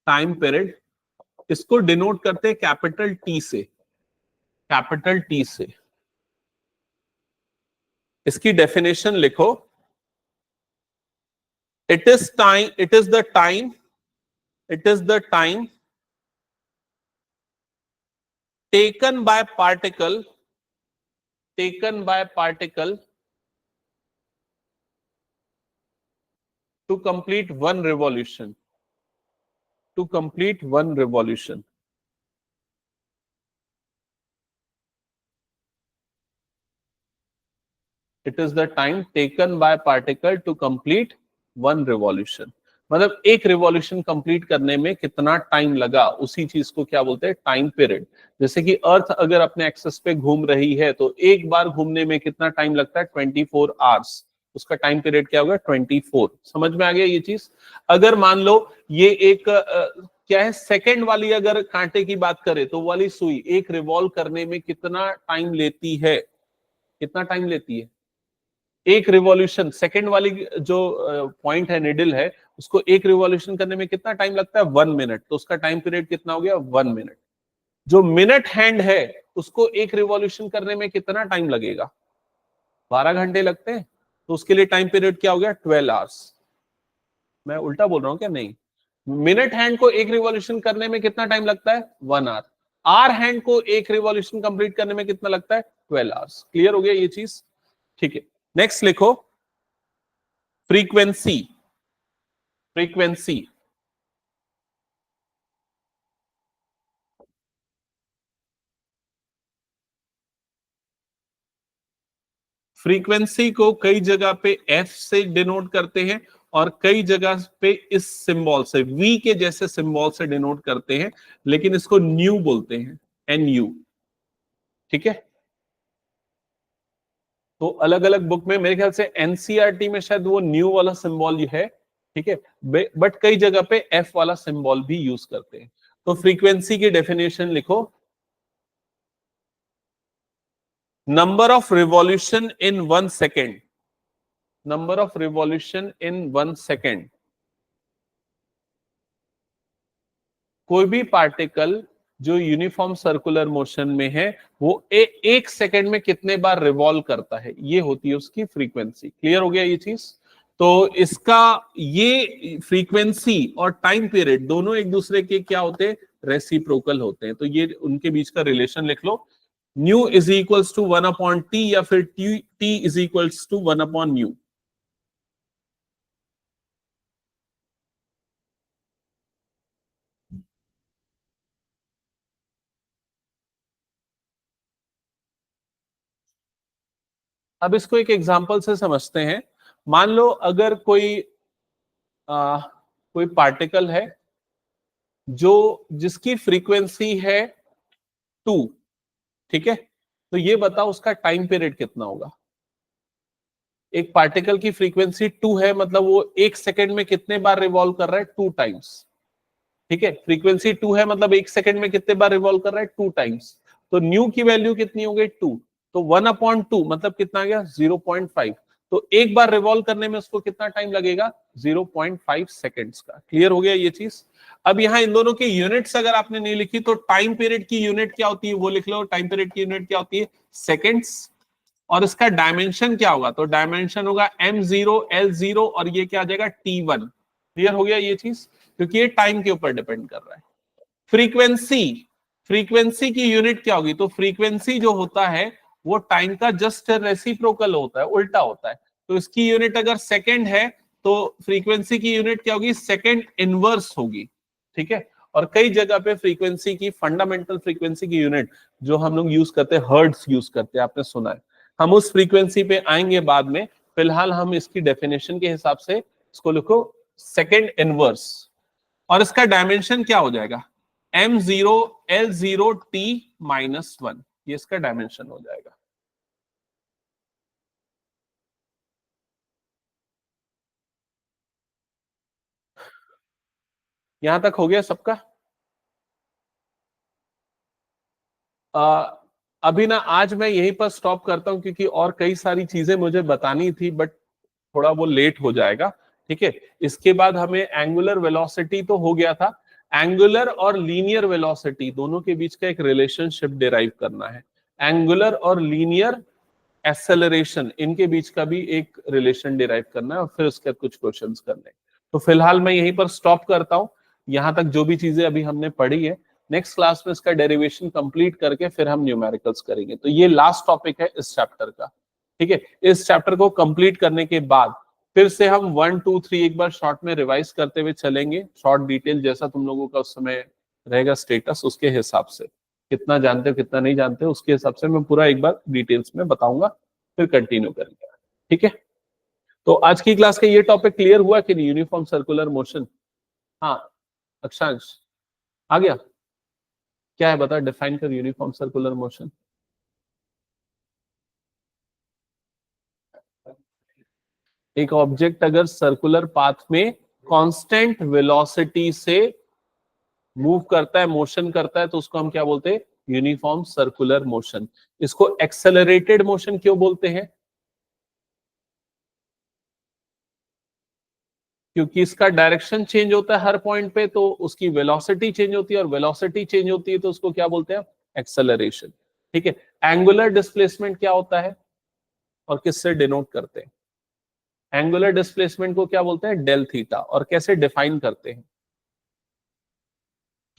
time period इसको डिनोट करते हैं कैपिटल टी से, कैपिटल टी से। इसकी डेफिनेशन लिखो, it is time, it is the time, it is the time taken by particle, taken by particle to complete one revolution, to complete one revolution. It is the time taken by particle to complete one revolution. मतलब एक revolution complete करने में कितना time लगा, उसी चीज को क्या बोलते हैं, टाइम पीरियड। जैसे कि अर्थ अगर अपने एक्सिस पे घूम रही है तो एक बार घूमने में कितना टाइम लगता है, 24 आवर्स, उसका टाइम पीरियड क्या होगा, 24। समझ में आ गया ये चीज। अगर मान लो ये एक क्या है, सेकंड वाली अगर कांटे की बात करें तो वाली सुई एक रिवॉल्व करने में कितना टाइम लेती है, कितना टाइम लेती है, एक रिवॉल्यूशन, सेकंड वाली जो पॉइंट है, निडल है, उसको एक रिवॉल्यूशन करने में कितना टाइम लगता है, 1 मिनट। तो उसका टाइम पीरियड कितना हो गया, 1 मिनट। जो मिनट हैंड है उसको एक रिवॉल्यूशन करने में कितना टाइम लगेगा, 12 घंटे लगते हैं। तो उसके लिए टाइम पीरियड क्या हो गया, 12 आवर्स। मैं उल्टा बोल रहा हूं क्या, नहीं, मिनट हैंड को एक रिवॉल्यूशन करने में कितना टाइम लगता है, 1 आवर। आर हैंड को एक रिवॉल्यूशन कंप्लीट करने में कितना लगता है, 12 आवर्स। क्लियर हो गया ये चीज, ठीक है। नेक्स्ट लिखो, फ्रीक्वेंसी, फ्रीक्वेंसी, फ्रीक्वेंसी को कई जगह पे एफ से डिनोट करते हैं और कई जगह पे इस सिंबल से, वी के जैसे सिंबल से डिनोट करते हैं, लेकिन इसको न्यू बोलते हैं, NU, ठीक है। तो अलग अलग बुक में, मेरे ख्याल से एनसीईआरटी में शायद वो न्यू वाला सिंबल है, ठीक है, बट कई जगह पे एफ वाला सिंबल भी यूज करते हैं। तो फ्रीक्वेंसी की डेफिनेशन लिखो, number of revolution in 1 second, number of revolution in 1 second. कोई भी पार्टिकल जो यूनिफॉर्म सर्कुलर मोशन में है वो एक सेकेंड में कितने बार रिवॉल्व करता है, ये होती है उसकी फ्रीक्वेंसी। क्लियर हो गया ये चीज। तो इसका ये फ्रीक्वेंसी और टाइम पीरियड दोनों एक दूसरे के क्या होते हैं, रेसिप्रोकल होते हैं। तो ये उनके बीच का रिलेशन लिख लो, nu is equals to 1/t या फिर टी इज इक्वल्स टू 1/न्यू। अब इसको एक एग्जांपल से समझते हैं। मान लो अगर कोई पार्टिकल है जो जिसकी फ्रीक्वेंसी है 2, ठीक है, तो ये बताओ उसका टाइम पीरियड कितना होगा। एक पार्टिकल की फ्रीक्वेंसी 2 है, मतलब वो एक सेकंड में कितने बार रिवॉल्व कर रहा है, 2 टाइम्स, ठीक है। फ्रीक्वेंसी 2 है मतलब एक सेकंड में कितने बार रिवॉल्व कर रहा है, 2 टाइम्स। तो न्यू की वैल्यू कितनी हो गई, 2। तो 1/2 मतलब कितना आ गया, 0.5। तो एक बार रिवॉल्व करने में उसको कितना टाइम लगेगा, 0.5 सेकेंड्स का। क्लियर हो गया ये चीज। अब यहाँ इन दोनों की यूनिट्स अगर आपने नहीं लिखी तो टाइम पीरियड की यूनिट क्या होती है वो लिख लो। टाइम पीरियड की यूनिट क्या होती है, सेकेंड्स। और इसका डायमेंशन क्या होगा, तो डायमेंशन होगा m0 l0 और ये क्या आ जाएगा, t1। क्लियर हो गया ये चीज, क्योंकि ये टाइम के ऊपर डिपेंड कर रहा है। फ्रीक्वेंसी, फ्रीक्वेंसी की यूनिट क्या होगी, तो फ्रीक्वेंसी जो होता है वो टाइम का जस्ट रेसिप्रोकल होता है, उल्टा होता है। तो इसकी यूनिट अगर सेकंड है तो फ्रीक्वेंसी की यूनिट क्या होगी, सेकंड इनवर्स होगी, ठीक है। और कई जगह पे फ्रीक्वेंसी की, फंडामेंटल फ्रीक्वेंसी की यूनिट जो हम लोग यूज करते हैं, हर्ट्ज यूज करते हैं, आपने सुना है। हम उस फ्रीक्वेंसी पे आएंगे बाद में, फिलहाल हम इसकी डेफिनेशन के हिसाब से इसको लिखो सेकंड इनवर्स। और इसका डायमेंशन क्या हो जाएगा, m0 l0 t-1, ये इसका डायमेंशन हो जाएगा। यहां तक हो गया सबका। अभी ना आज मैं यहीं पर स्टॉप करता हूं क्योंकि और कई सारी चीजें मुझे बतानी थी, बट थोड़ा वो लेट हो जाएगा, ठीक है। इसके बाद हमें एंगुलर वेलोसिटी तो हो गया था, एंगुलर और लीनियर वेलोसिटी दोनों के बीच का एक रिलेशनशिप डिराइव करना है। एंगुलर और लीनियर एक्सेलरेशन, इनके बीच का भी एक रिलेशन डिराइव करना है और फिर उसके कुछ क्वेश्चंस करने हैं। तो फिलहाल मैं यहीं पर स्टॉप करता हूं। यहां तक जो भी चीजें अभी हमने पढ़ी है, नेक्स्ट क्लास में इसका डेरिवेशन कंप्लीट करके फिर हम न्यूमेरिकल्स करेंगे। तो ये लास्ट टॉपिक है इस चैप्टर का, ठीक है। इस चैप्टर को कंप्लीट करने के बाद फिर से हम 1 2 3 एक बार शॉर्ट में रिवाइज करते हुए चलेंगे। शॉर्ट डिटेल जैसा तुम लोगों का उस समय रहेगा स्टेटस, उसके हिसाब से कितना जानते हो कितना नहीं जानते हो उसके हिसाब से मैं पूरा एक बार डिटेल्स में बताऊंगा, फिर कंटिन्यू करेंगे, ठीक है। तो आज की क्लास का ये टॉपिक क्लियर हुआ कि नहीं, यूनिफॉर्म सर्कुलर मोशन। हाँ अक्षांश आ गया, क्या है बता, डिफाइन कर यूनिफॉर्म सर्कुलर मोशन। एक ऑब्जेक्ट अगर सर्कुलर पाथ में कांस्टेंट वेलोसिटी से मूव करता है, मोशन करता है, तो उसको हम क्या बोलते हैं, यूनिफॉर्म सर्कुलर मोशन। इसको एक्सेलरेटेड मोशन क्यों बोलते हैं, क्योंकि इसका डायरेक्शन चेंज होता है हर पॉइंट पे, तो उसकी वेलोसिटी चेंज होती है, और वेलोसिटी चेंज होती है तो उसको क्या बोलते हैं, एक्सेलरेशन, ठीक है। एंगुलर डिस्प्लेसमेंट क्या होता है और किससे डिनोट करते हैं, एंगुलर डिस्प्लेसमेंट को क्या बोलते हैं, डेल थीटा, और कैसे डिफाइन करते हैं,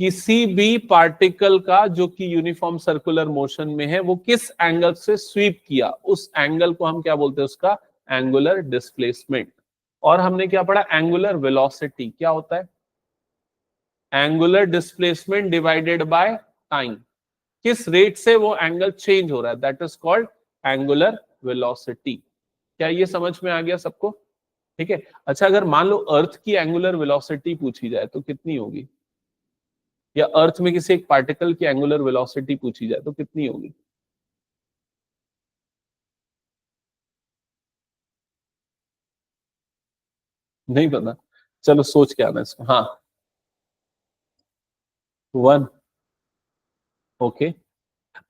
किसी भी पार्टिकल का जो कि यूनिफॉर्म सर्कुलर मोशन में है वो किस एंगल से स्वीप किया, उस एंगल को हम क्या बोलते हैं, उसका एंगुलर डिस्प्लेसमेंट। और हमने क्या पढ़ा, एंगुलर वेलोसिटी क्या होता है, angular displacement divided by time, किस रेट से वो एंगल चेंज हो रहा है, that is called angular velocity. क्या ये समझ में आ गया सबको, ठीक है। अच्छा, अगर मान लो अर्थ की एंगुलर वेलोसिटी पूछी जाए तो कितनी होगी, या अर्थ में किसी एक पार्टिकल की एंगुलर वेलोसिटी पूछी जाए तो कितनी होगी, नहीं पता, चलो सोच के आना इसको। हाँ 1, ओके।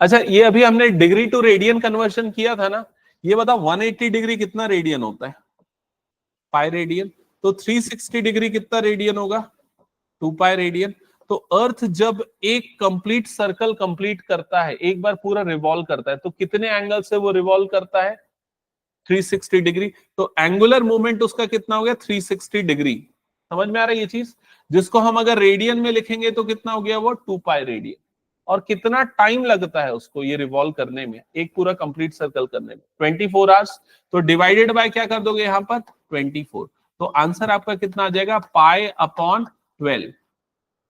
अच्छा, ये अभी हमने डिग्री टू रेडियन कन्वर्शन किया था ना, ये बता 180 डिग्री कितना रेडियन होता है, पाई रेडियन। तो 360 डिग्री कितना रेडियन होगा, 2 पाई रेडियन। तो अर्थ जब एक कंप्लीट सर्कल कंप्लीट करता है, एक बार पूरा रिवॉल्व करता है, तो कितने एंगल से वो रिवॉल्व करता है, 360 डिग्री। तो एंगुलर मोमेंट उसका कितना हो गया, 360 डिग्री। समझ में आ रहा है ये चीज, जिसको हम अगर रेडियन में लिखेंगे तो कितना हो गया वो, 2 पाई रेडियन। और कितना टाइम लगता है उसको ये रिवॉल्व करने में, एक पूरा कंप्लीट सर्कल करने में, 24 आवर्स। तो डिवाइडेड बाय क्या कर दोगे यहां पर, 24। तो आंसर आपका कितना आ जाएगा, पाई अपॉन 12,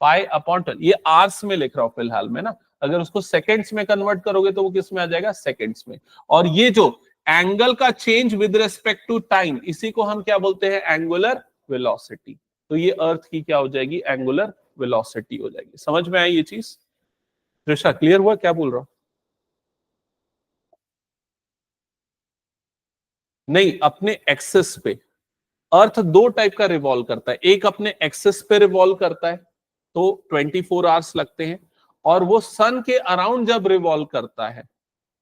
पाई अपॉन 12। ये आवर्स में लिख रहा हूं फिलहाल में ना, अगर उसको सेकेंड्स में कन्वर्ट करोगे तो वो किस में आ जाएगा, सेकेंड्स में। और ये जो एंगल का change with respect to time, इसी को हम क्या बोलते हैं, एंगुलर वेलोसिटी। तो ये अर्थ की क्या हो जाएगी, एंगुलर वेलोसिटी हो जाएगी। समझ में आई ये चीज, त्रिषा क्लियर हुआ क्या बोल रहा हूं, नहीं अपने एक्सेस पे। अर्थ दो टाइप का रिवॉल्व करता है, एक अपने एक्सेस पे रिवॉल्व करता है तो 24 आवर्स लगते हैं, और वो सन के अराउंड जब रिवॉल्व करता है,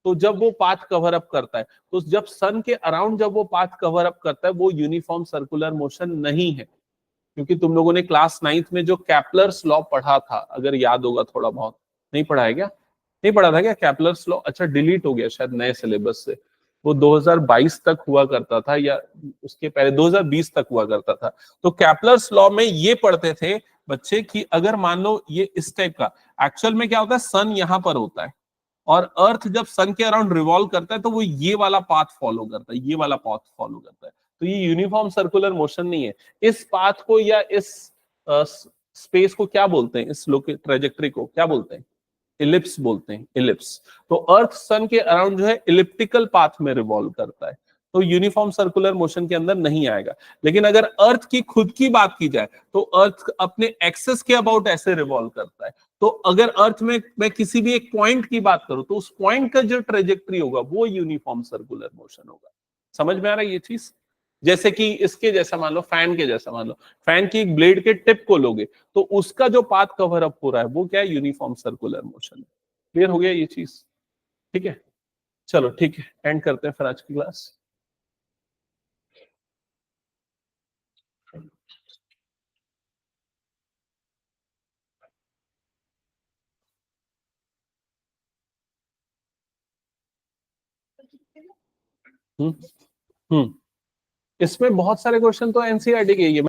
तो जब वो पाथ कवर अप करता है, तो जब सन के अराउंड जब वो पाथ कवर अप करता है, वो यूनिफॉर्म सर्कुलर मोशन नहीं है। क्योंकि तुम लोगों ने क्लास 9th में जो कैप्लर्स लॉ पढ़ा था, अगर याद होगा थोड़ा बहुत, नहीं पढ़ा है क्या, नहीं पढ़ा था क्या कैप्लर्स लॉ, अच्छा डिलीट हो गया शायद नए सिलेबस से। वो 2022 तक हुआ करता था, या उसके पहले 2020 तक हुआ करता था। तो कैप्लर्स लॉ में ये पढ़ते थे बच्चे कि अगर मान लो ये इस टाइप का, एक्चुअल में क्या होता है, सन यहां पर होता है, और अर्थ जब सन के अराउंड रिवॉल्व करता है तो वो ये वाला पाथ फॉलो करता है, ये वाला पाथ फॉलो करता है। तो ये यूनिफॉर्म सर्कुलर मोशन नहीं है। इस पाथ को या इस स्पेस को क्या बोलते हैं, इस ट्रेजेक्टरी को क्या बोलते हैं, इलिप्स बोलते हैं, इलिप्स। तो अर्थ सन के अराउंड जो है इलिप्टिकल पाथ में रिवॉल्व करता है, तो यूनिफॉर्म सर्कुलर मोशन के अंदर नहीं आएगा। लेकिन अगर अर्थ की खुद की बात की जाए तो अर्थ अपने एक्सेस के अबाउट ऐसे रिवॉल्व करता है। तो अगर अर्थ में मैं किसी भी एक पॉइंट की बात करूं तो उस पॉइंट का जो ट्रेजेक्टरी होगा वो यूनिफॉर्म सर्कुलर मोशन होगा। समझ में आ रहा है ये चीज, जैसे कि इसके जैसा मान लो, फैन के जैसा मान लो, फैन की एक ब्लेड के टिप को लोगे तो उसका जो पाथ कवर अप हो रहा है वो क्या है, यूनिफॉर्म सर्कुलर मोशन है। क्लियर हो गया ये चीज, ठीक है। चलो ठीक है, एंड करते हैं फिर आज की क्लास। हम्म इसमें बहुत सारे क्वेश्चन तो एनसीईआरटी के ही है।